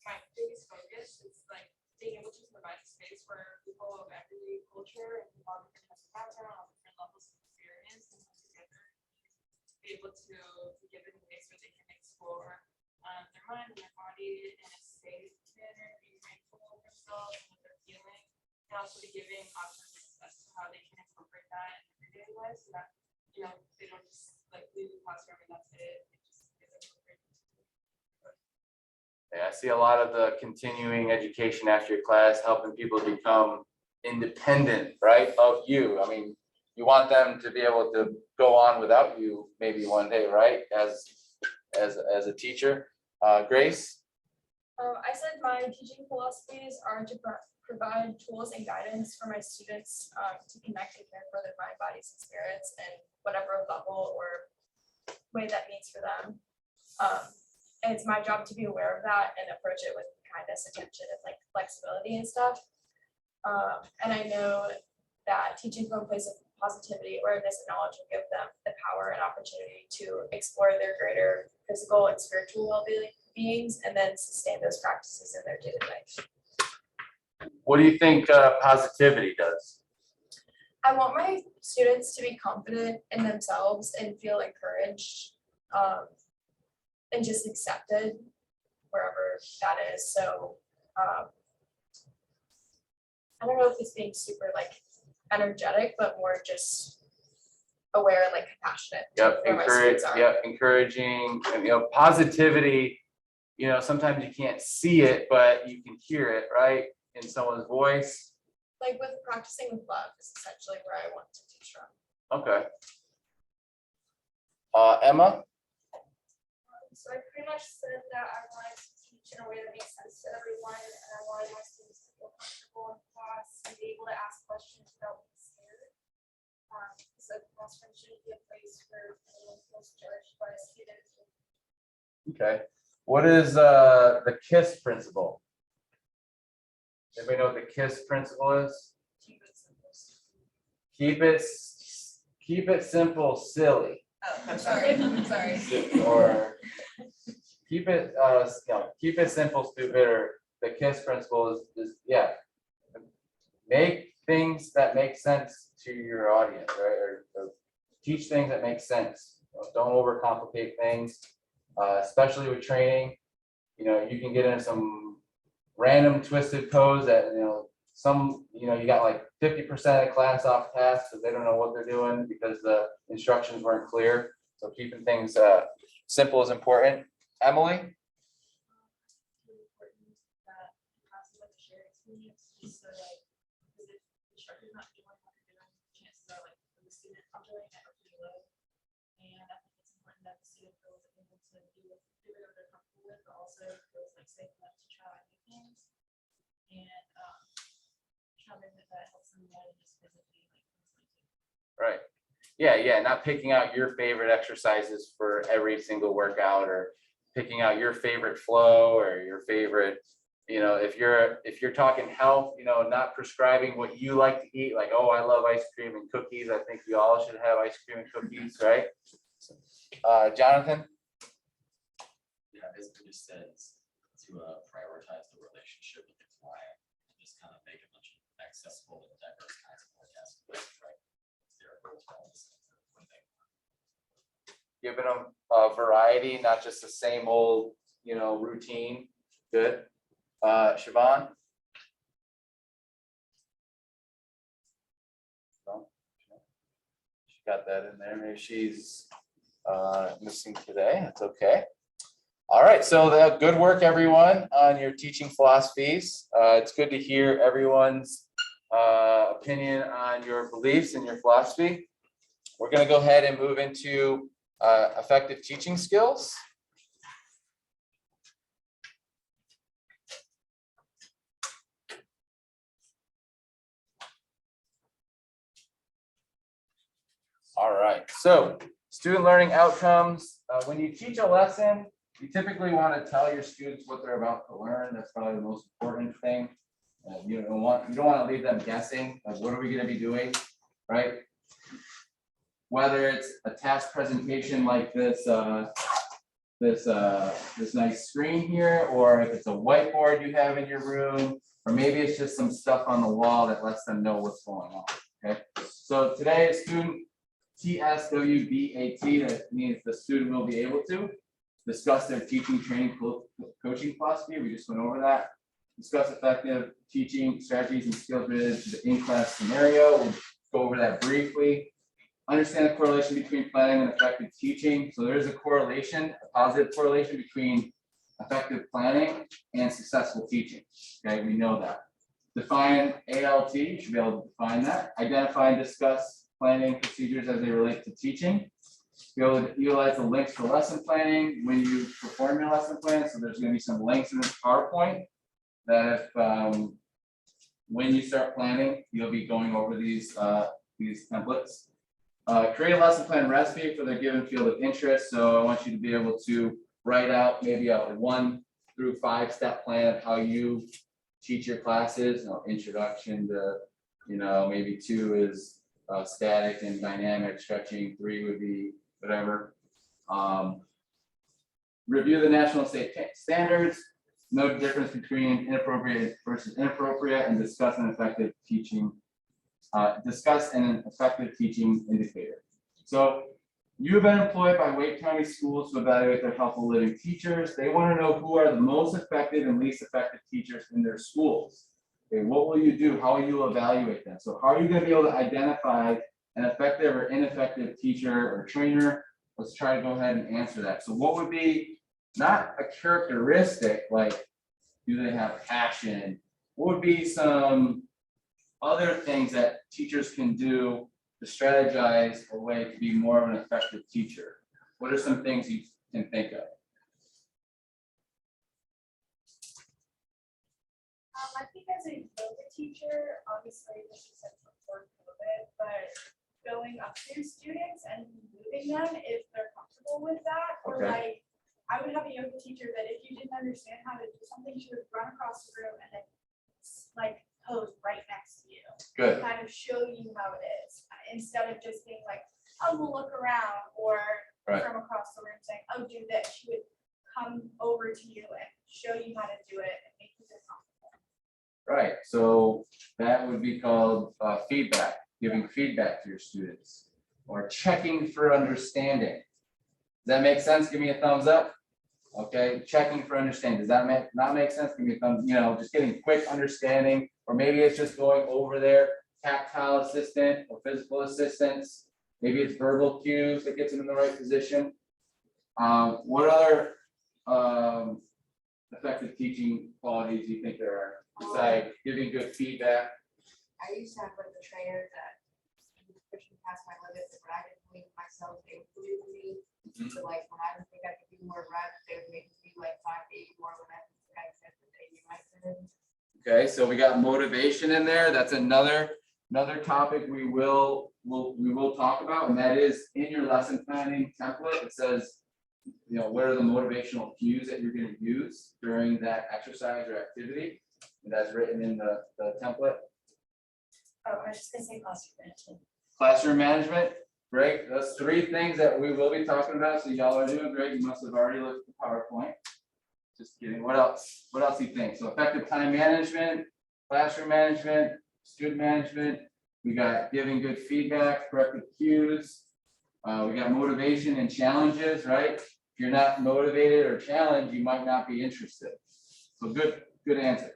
my biggest focus is like being able to provide a space where people of every culture and all different types of background, all different levels of experience, and come together, be able to be given a space where they can explore their mind and their body in a safe manner, be mindful of themselves and what they're feeling, and also be giving options as to how they can incorporate that in their everyday life, so that they don't just like leave the classroom and that's it. It just is incorporated. Yeah, I see a lot of the continuing education after your class, helping people become independent, right, of you. I mean, you want them to be able to go on without you maybe one day, right, as a teacher. Grace? I said my teaching philosophies are to provide tools and guidance for my students to connect and care for their mind, bodies, and spirits in whatever level or way that means for them. And it's my job to be aware of that and approach it with kindness, attention, and like flexibility and stuff. And I know that teaching from a place of positivity, awareness, and knowledge will give them the power and opportunity to explore their greater physical and spiritual well-beings, and then sustain those practices in their daily life. What do you think positivity does? I want my students to be confident in themselves and feel encouraged and just accepted wherever that is. So I don't know if it's being super like energetic, but more just aware and like compassionate. Yep, where my students are. encouraging, and, positivity, sometimes you can't see it, but you can hear it, right, in someone's voice. Like with practicing with love is essentially where I want to teach from. Okay. Emma? So I pretty much said that I wanted to teach in a way that makes sense to everyone, and I wanted my students to feel comfortable in class and be able to ask questions without being scared. So the classroom shouldn't be a place where anyone feels judged by a student. Okay. What is the KISS principle? Anybody know what the KISS principle is? Keep it simple, silly. Oh, sorry. Or keep it simple, stupid, or the KISS principle is make things that make sense to your audience, right? Or teach things that make sense. Don't overcomplicate things, especially with training. You can get into some random twisted codes that, you got like 50% of the class off task because they don't know what they're doing because the instructions weren't clear. So keeping things simple is important. Emily? And I think it's important that the student feels able to do whatever they're comfortable with, but also feels like safe enough to try new things. And something that helps them more than just physically Right. Yeah. Not picking out your favorite exercises for every single workout, or picking out your favorite flow or your favorite, if you're talking health, not prescribing what you like to eat, like, oh, I love ice cream and cookies. I think we all should have ice cream and cookies, right? Jonathan? Yeah, as it just says, to prioritize the relationship with the client, and just kind of make it much accessible and diverse kinds of podcasts, right? Giving them a variety, not just the same old, routine. Good. Siobhan? No? got that in there. Maybe she's missing today. That's okay. All right, so good work, everyone, on your teaching philosophies. It's good to hear everyone's opinion on your beliefs and your philosophy. We're going to go ahead and move into effective teaching skills. All right, so student learning outcomes. When you teach a lesson, you typically want to tell your students what they're about to learn. That's probably the most important thing. You don't want to leave them guessing, like what are we going to be doing, right? Whether it's a task presentation like this this nice screen here, or if it's a whiteboard you have in your room, or maybe it's just some stuff on the wall that lets them know what's going on. Okay, so today a student TSWBAT, that means the student will be able to discuss their teaching, training, coaching philosophy. We just went over that. Discuss effective teaching strategies and skills related to the in-class scenario. We'll go over that briefly. Understand the correlation between planning and effective teaching. So there's a correlation, a positive correlation between effective planning and successful teaching. Okay, we know that. Define ALT, you should be able to define that. Identify and discuss planning procedures as they relate to teaching. Be able to utilize the links for lesson planning when you perform your lesson plan. So there's going to be some links in this PowerPoint that if when you start planning, you'll be going over these templates. Create a lesson plan recipe for the given field of interest. So I want you to be able to write out maybe a 1 through 5 step plan of how you teach your classes. Introduction to, maybe 2 is static and dynamic stretching, 3 would be whatever. Review the national state standards. Note the difference between inappropriate versus inappropriate, and discuss an effective teaching. Discuss an effective teaching indicator. So you've been employed by Wake County Schools to evaluate their helpful living teachers. They want to know who are the most effective and least effective teachers in their schools. Okay, what will you do? How will you evaluate them? So how are you going to be able to identify an effective or ineffective teacher or trainer? Let's try to go ahead and answer that. So what would be not a characteristic, like do they have passion? What would be some other things that teachers can do to strategize a way to be more of an effective teacher? What are some things you can think of? I think as a yoga teacher, obviously this is before COVID, but going up to students and moving them if they're comfortable with that, or Okay. like I would have a yoga teacher that if you didn't understand how to do something, she would run across the room and then like pose right next to you. Good. Kind of show you how it is instead of just being like, oh, we'll look around, or Right. from across the room saying, oh, do this. She would come over to you and show you how to do it and make you feel comfortable. Right. So that would be called feedback, giving feedback to your students, or checking for understanding. Does that make sense? Give me a thumbs up. Okay, checking for understanding. Does that not make sense? Give me a thumbs, just getting quick understanding, or maybe it's just going over there, tactile assistant or physical assistance. Maybe it's verbal cues that gets them in the right position. What other effective teaching qualities do you think there are besides giving good feedback? I used to have like a trainer that was pushing past my limits, but I didn't believe in myself, they would believe in me. So like when I would think I could do more reps, they would make me do like 5 to 8 more when I said that they knew I couldn't. Okay, so we got motivation in there. That's another topic we will talk about, and that is in your lesson planning template. It says, what are the motivational cues that you're going to use during that exercise or activity, and that's written in the template. Oh, I was just gonna say classroom management. Classroom management, great. Those 3 things that we will be talking about. So y'all are doing great. You must have already looked at the PowerPoint. Just kidding. What else? What else do you think? So effective time management, classroom management, student management. We got giving good feedback, corrective cues. We got motivation and challenges, right? If you're not motivated or challenged, you might not be interested. So good answers.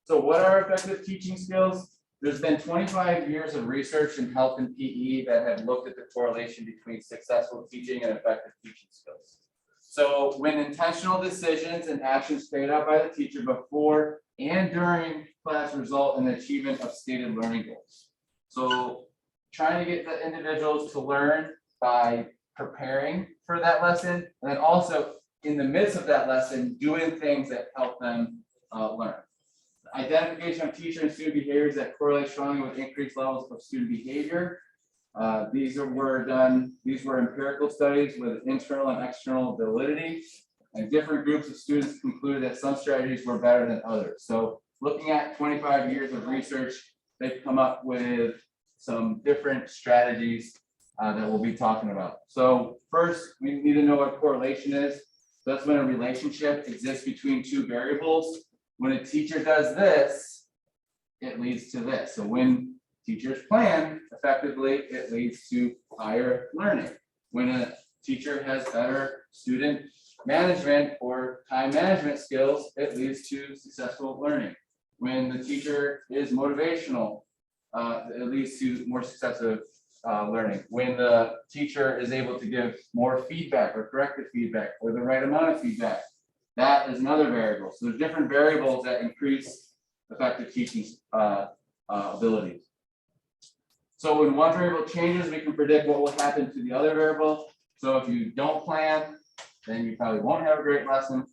So what are effective teaching skills? there's been 25 years of research in health and PE that have looked at the correlation between successful teaching and effective teaching skills. So when intentional decisions and actions carried out by the teacher before and during class result in the achievement of stated learning goals. So trying to get the individuals to learn by preparing for that lesson, and then also in the midst of that lesson, doing things that help them learn. Identification of teacher and student behaviors that correlate strongly with increased levels of student behavior. These were empirical studies with internal and external validity, and different groups of students concluded that some strategies were better than others. So looking at 25 years of research, they've come up with some different strategies that we'll be talking about. So first, we need to know what correlation is. So that's when a relationship exists between two variables. When a teacher does this, it leads to this. So when teachers plan effectively, it leads to higher learning. When a teacher has better student management or time management skills, it leads to successful learning. When the teacher is motivational, it leads to more successive learning. When the teacher is able to give more feedback or corrective feedback or the right amount of feedback, that is another variable. So there's different variables that increase effective teaching abilities. So when one variable changes, we can predict what will happen to the other variable. So if you don't plan, then you probably won't have a great lesson.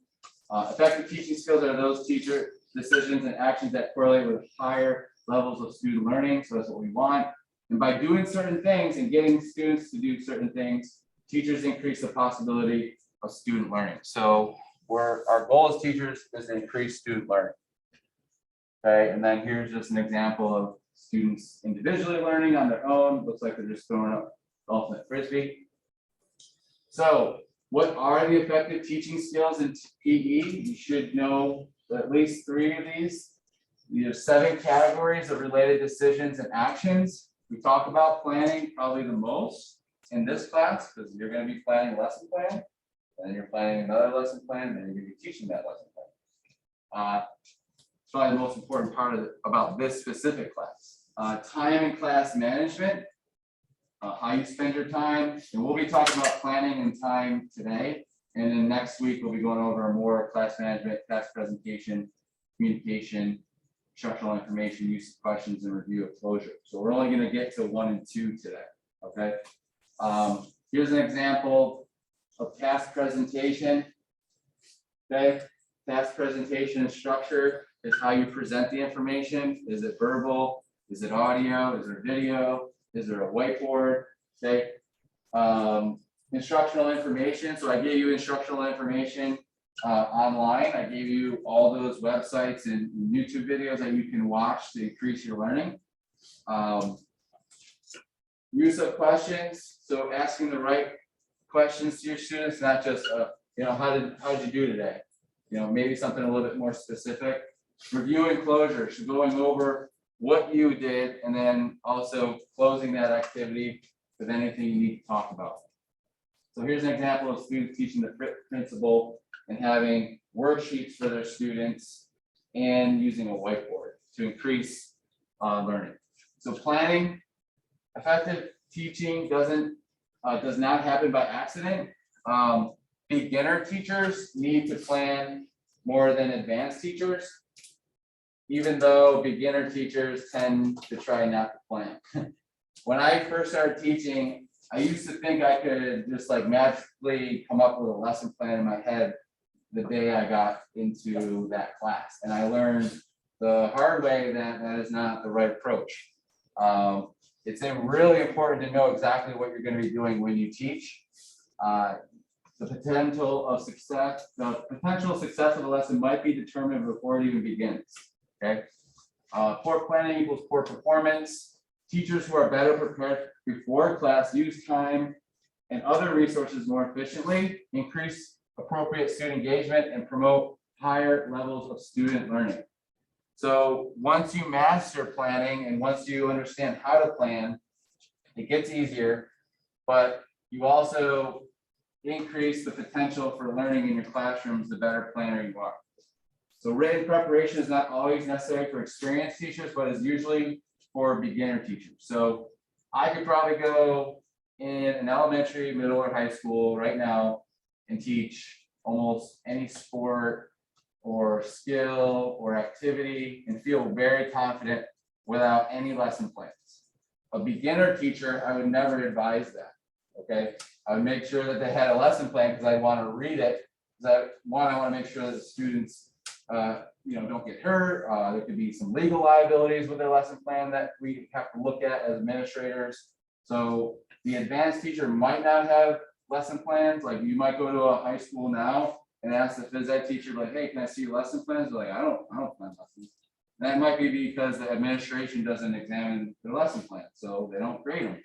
Effective teaching skills are those teacher decisions and actions that correlate with higher levels of student learning. So that's what we want. And by doing certain things and getting students to do certain things, teachers increase the possibility of student learning. So our goal as teachers is to increase student learning. Okay, and then here's just an example of students individually learning on their own. Looks like they're just throwing up ultimate frisbee. So what are the effective teaching skills in PE? You should know at least 3 of these. We have 7 categories of related decisions and actions. We talk about planning probably the most in this class because you're going to be planning a lesson plan, and then you're planning another lesson plan, and then you're going to be teaching that lesson plan. It's probably the most important part about this specific class. Time and class management, how you spend your time, and we'll be talking about planning and time today. And then next week we'll be going over more class management, class presentation, communication, instructional information, use of questions, and review of closure. So we're only going to get to 1 and 2 today. Okay. Here's an example of task presentation. Okay. Task presentation and structure is how you present the information. Is it verbal? Is it audio? Is there video? Is there a whiteboard? Okay. Instructional information. So I gave you instructional information online. I gave you all those websites and YouTube videos that you can watch to increase your learning. Use of questions. So asking the right questions to your students, not just how did you do today? Maybe something a little bit more specific. Review and closure. So going over what you did and then also closing that activity with anything you need to talk about. So here's an example of students teaching the principal and having worksheets for their students and using a whiteboard to increase learning. So planning, effective teaching does not happen by accident. Beginner teachers need to plan more than advanced teachers, even though beginner teachers tend to try not to plan. When I first started teaching, I used to think I could just magically come up with a lesson plan in my head the day I got into that class. And I learned the hard way that that is not the right approach. It's really important to know exactly what you're going to be doing when you teach. The potential success of a lesson might be determined before it even begins. Okay. Poor planning equals poor performance. Teachers who are better prepared before class use time and other resources more efficiently, increase appropriate student engagement, and promote higher levels of student learning. So once you master planning and once you understand how to plan, it gets easier, but you also increase the potential for learning in your classrooms the better planner you are. So written preparation is not always necessary for experienced teachers, but is usually for beginner teachers. So I could probably go in an elementary, middle, or high school right now and teach almost any sport or skill or activity and feel very confident without any lesson plans. A beginner teacher, I would never advise that, okay? I would make sure that they had a lesson plan because I want to read it. Because I want to make sure that the students, don't get hurt. There could be some legal liabilities with their lesson plan that we have to look at as administrators. So the advanced teacher might not have lesson plans. Like you might go to a high school now and ask the phys ed teacher, like, hey, can I see your lesson plans? They're like, I don't plan lessons. And that might be because the administration doesn't examine their lesson plan, so they don't grade them.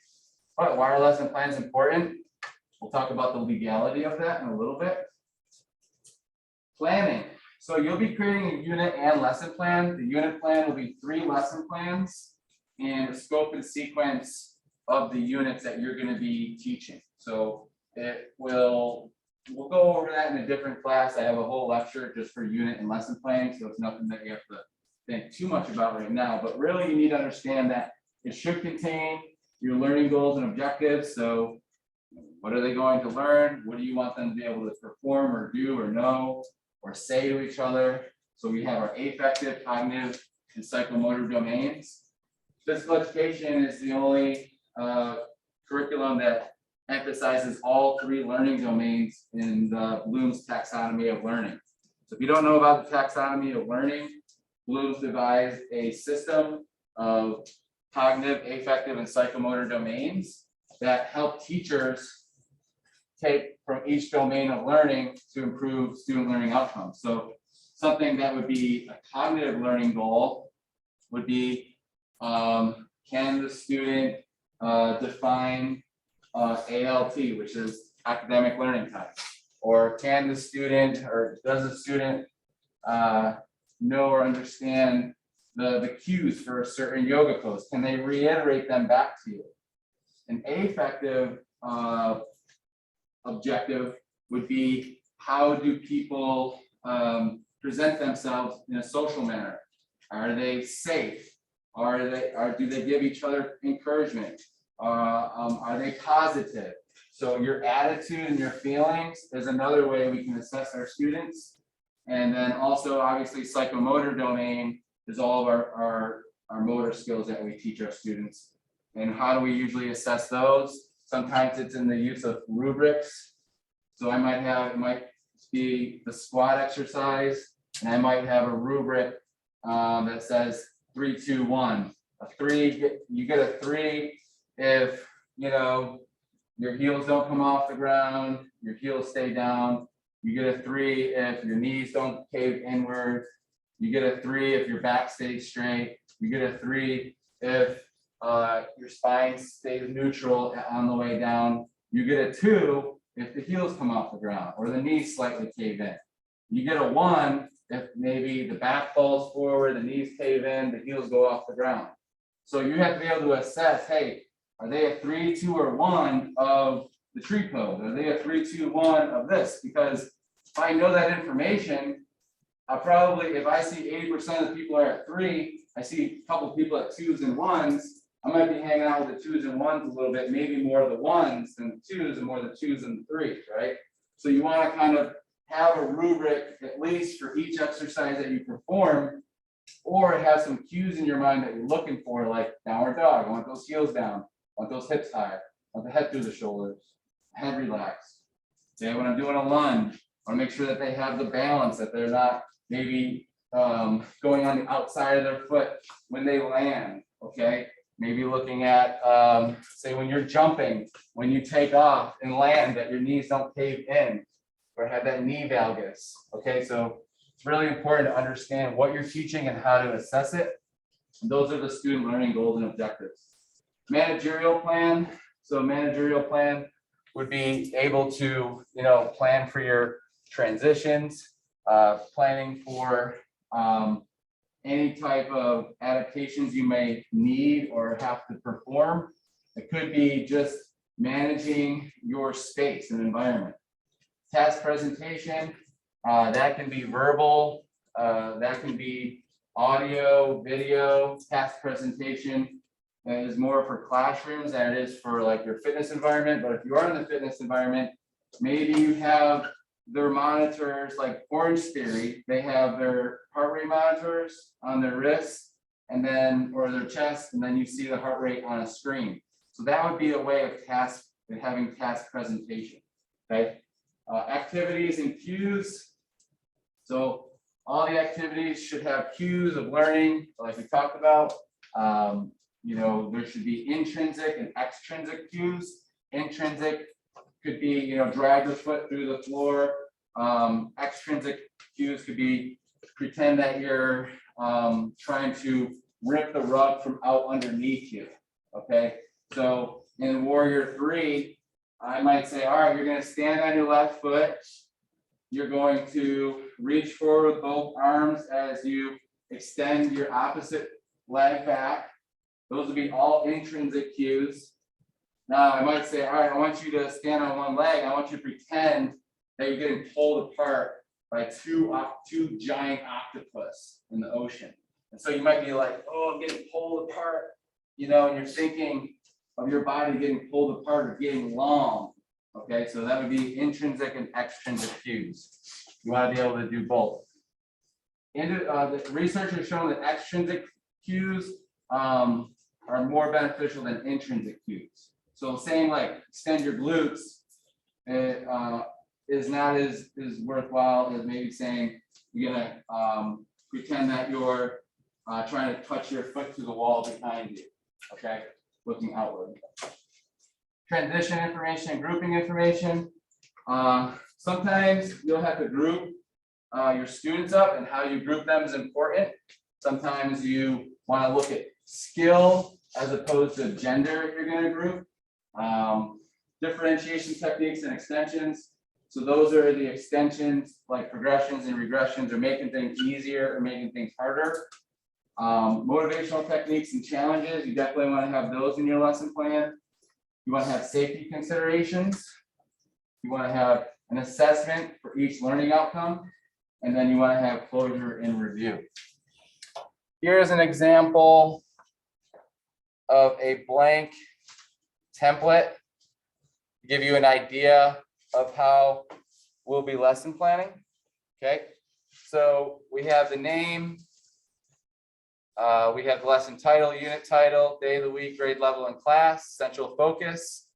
But why are lesson plans important? We'll talk about the legality of that in a little bit. Planning. So you'll be creating a unit and lesson plan. The unit plan will be 3 lesson plans and the scope and sequence of the units that you're going to be teaching. So we'll go over that in a different class. I have a whole lecture just for unit and lesson planning, so it's nothing that you have to think too much about right now. But really, you need to understand that it should contain your learning goals and objectives. So what are they going to learn? What do you want them to be able to perform or do or know or say to each other? So we have our affective, cognitive, and psychomotor domains. Physical education is the only curriculum that emphasizes all 3 learning domains in the Bloom's taxonomy of learning. So if you don't know about the taxonomy of learning, Bloom's devised a system of cognitive, affective, and psychomotor domains that help teachers take from each domain of learning to improve student learning outcomes. So something that would be a cognitive learning goal would be, can the student define ALT, which is academic learning time? Or can the student, or does the student know or understand the cues for a certain yoga pose? Can they reiterate them back to you? An affective objective would be, how do people present themselves in a social manner? Are they safe? Do they give each other encouragement? Are they positive? So your attitude and your feelings is another way we can assess our students. And then also, obviously, psychomotor domain is all of our motor skills that we teach our students. And how do we usually assess those? Sometimes it's in the use of rubrics. So it might be the squat exercise, and I might have a rubric that says 3, 2, 1. A 3, you get a 3 if your heels don't come off the ground, your heels stay down. You get a 3 if your knees don't cave inward. You get a 3 if your back stays straight. You get a 3 if your spine stays neutral on the way down. You get a 2 if the heels come off the ground or the knees slightly cave in. You get a 1 if maybe the back falls forward, the knees cave in, the heels go off the ground. So you have to be able to assess, hey, are they a 3, 2, or 1 of the tree pose? Are they a 3, 2, 1 of this? Because if I know that information, if I see 80% of the people are at 3, I see a couple people at 2s and 1s, I might be hanging out with the 2s and 1s a little bit, maybe more of the 1s than the 2s and more of the 2s and the 3s, right? So you want to kind of have a rubric at least for each exercise that you perform, or have some cues in your mind that you're looking for, like downward dog. I want those heels down, I want those hips high, I want the head through the shoulders, head relaxed. Okay, when I'm doing a lunge, I want to make sure that they have the balance, that they're not maybe going on the outside of their foot when they land. Okay, maybe looking at say when you're jumping, when you take off and land, that your knees don't cave in or have that knee valgus. Okay, so it's really important to understand what you're teaching and how to assess it. And those are the student learning goals and objectives. Managerial plan. So managerial plan would be able to, plan for your transitions, planning for any type of adaptations you may need or have to perform. It could be just managing your space and environment. Task presentation, that can be verbal, that can be audio, video. Task presentation is more for classrooms than it is for like your fitness environment. But if you are in the fitness environment, maybe you have their monitors, like Orange Theory, they have their heart rate monitors on their wrists and then, or their chest, and then you see the heart rate on a screen. So that would be a way of having task presentation, okay? Activities and cues. So all the activities should have cues of learning, like we talked about. You know, there should be intrinsic and extrinsic cues. Intrinsic could be, you know, drag the foot through the floor. Extrinsic cues could be pretend that you're trying to rip the rug from out underneath you, okay? So in Warrior 3, I might say, all right, you're gonna stand on your left foot. You're going to reach forward with both arms as you extend your opposite leg back. Those would be all intrinsic cues. Now I might say, all right, I want you to stand on one leg. I want you to pretend that you're getting pulled apart by two giant octopus in the ocean. And so you might be like, oh, I'm getting pulled apart, you know, and you're thinking of your body getting pulled apart or getting long. Okay, so that would be intrinsic and extrinsic cues. You want to be able to do both. The research has shown that extrinsic cues are more beneficial than intrinsic cues. So saying like extend your glutes is not as worthwhile as maybe saying you're gonna pretend that you're trying to touch your foot to the wall behind you. Okay, looking outward. Transition information and grouping information. Sometimes you'll have to group your students up, and how you group them is important. Sometimes you want to look at skill as opposed to gender if you're going to group. Differentiation techniques and extensions. So those are the extensions, like progressions and regressions, are making things easier or making things harder. Motivational techniques and challenges, you definitely want to have those in your lesson plan. You want to have safety considerations. You want to have an assessment for each learning outcome. And then you want to have closure and review. Here's an example of a blank template to give you an idea of how we'll be lesson planning. Okay, so we have the name. We have the lesson title, unit title, day of the week, grade level, and class, central focus,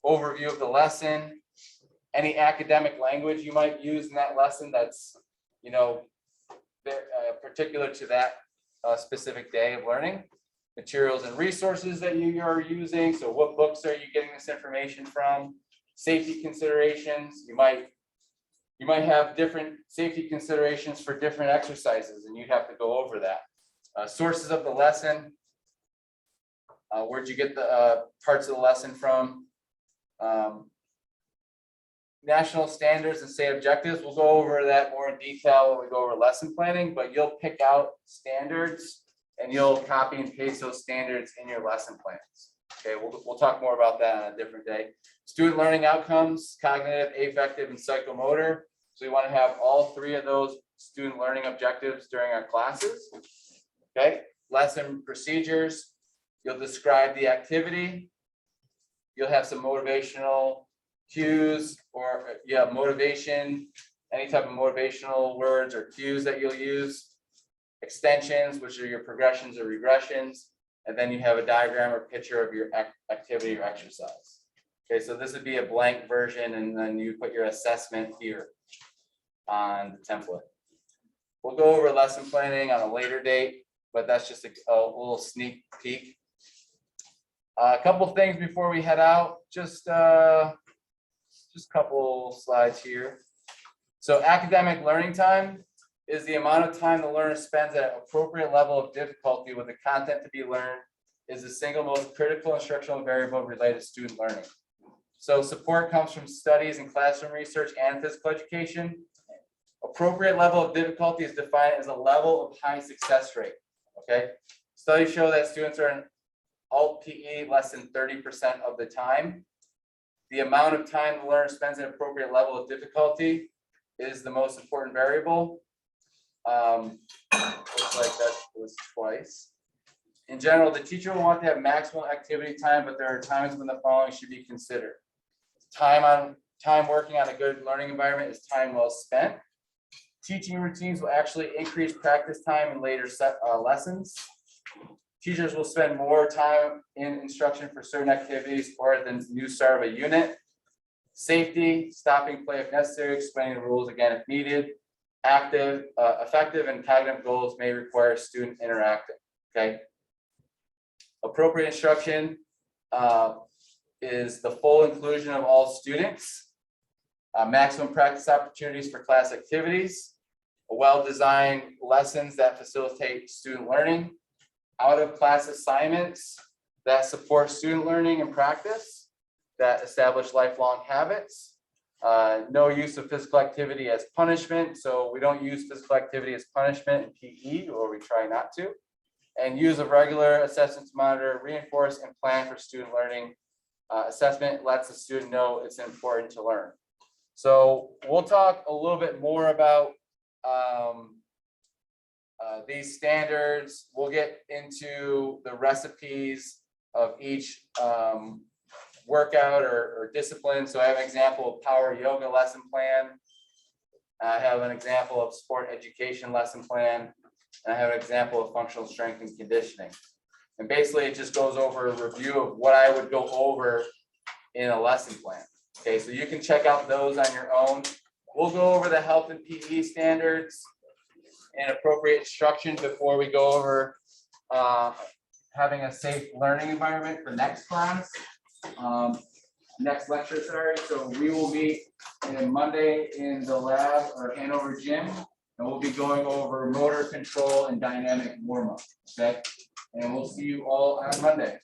overview of the lesson, any academic language you might use in that lesson that's, you know, particular to that specific day of learning, materials and resources that you are using. So what books are you getting this information from? Safety considerations. You might have different safety considerations for different exercises, and you'd have to go over that. Sources of the lesson. Where'd you get the parts of the lesson from? National standards and state objectives. We'll go over that more in detail when we go over lesson planning, but you'll pick out standards and you'll copy and paste those standards in your lesson plans. Okay, we'll talk more about that on a different day. Student learning outcomes, cognitive, affective, and psychomotor. So we want to have all three of those student learning objectives during our classes. Okay, lesson procedures. You'll describe the activity. You'll have some motivational cues, or you have motivation, any type of motivational words or cues that you'll use. Extensions, which are your progressions or regressions. And then you have a diagram or picture of your activity or exercise. Okay, so this would be a blank version, and then you put your assessment here on the template. We'll go over lesson planning on a later date, but that's just a little sneak peek. A couple things before we head out, just a couple slides here. So academic learning time is the amount of time the learner spends at an appropriate level of difficulty with the content to be learned is the single most critical instructional variable related to student learning. So support comes from studies and classroom research and physical education. Appropriate level of difficulty is defined as a level of high success rate. Okay, studies show that students are in alt PE less than 30% of the time. The amount of time the learner spends at an appropriate level of difficulty is the most important variable. Looks like that was twice. In general, the teacher will want to have maximal activity time, but there are times when the following should be considered. Time working on a good learning environment is time well spent. Teaching routines will actually increase practice time in later lessons. Teachers will spend more time in instruction for certain activities or at the new start of a unit. Safety, stopping play if necessary, explaining the rules again if needed. Effective and cognitive goals may require student interacting, okay? Appropriate instruction is the full inclusion of all students. Maximum practice opportunities for class activities. Well-designed lessons that facilitate student learning. Out-of-class assignments that support student learning and practice, that establish lifelong habits. No use of physical activity as punishment. So we don't use physical activity as punishment in PE, or we try not to. And use of regular assessments to monitor, reinforce, and plan for student learning. Assessment lets the student know it's important to learn. So we'll talk a little bit more about these standards. We'll get into the recipes of each workout or discipline. So I have an example of power yoga lesson plan. I have an example of sport education lesson plan. And I have an example of functional strength and conditioning. And basically it just goes over a review of what I would go over in a lesson plan. Okay, so you can check out those on your own. We'll go over the health and PE standards and appropriate instruction before we go over having a safe learning environment for next class. Next lecture, sorry. So we will meet on Monday in the lab or Hanover gym, and we'll be going over motor control and dynamic warm-up. Okay, and we'll see you all on Monday.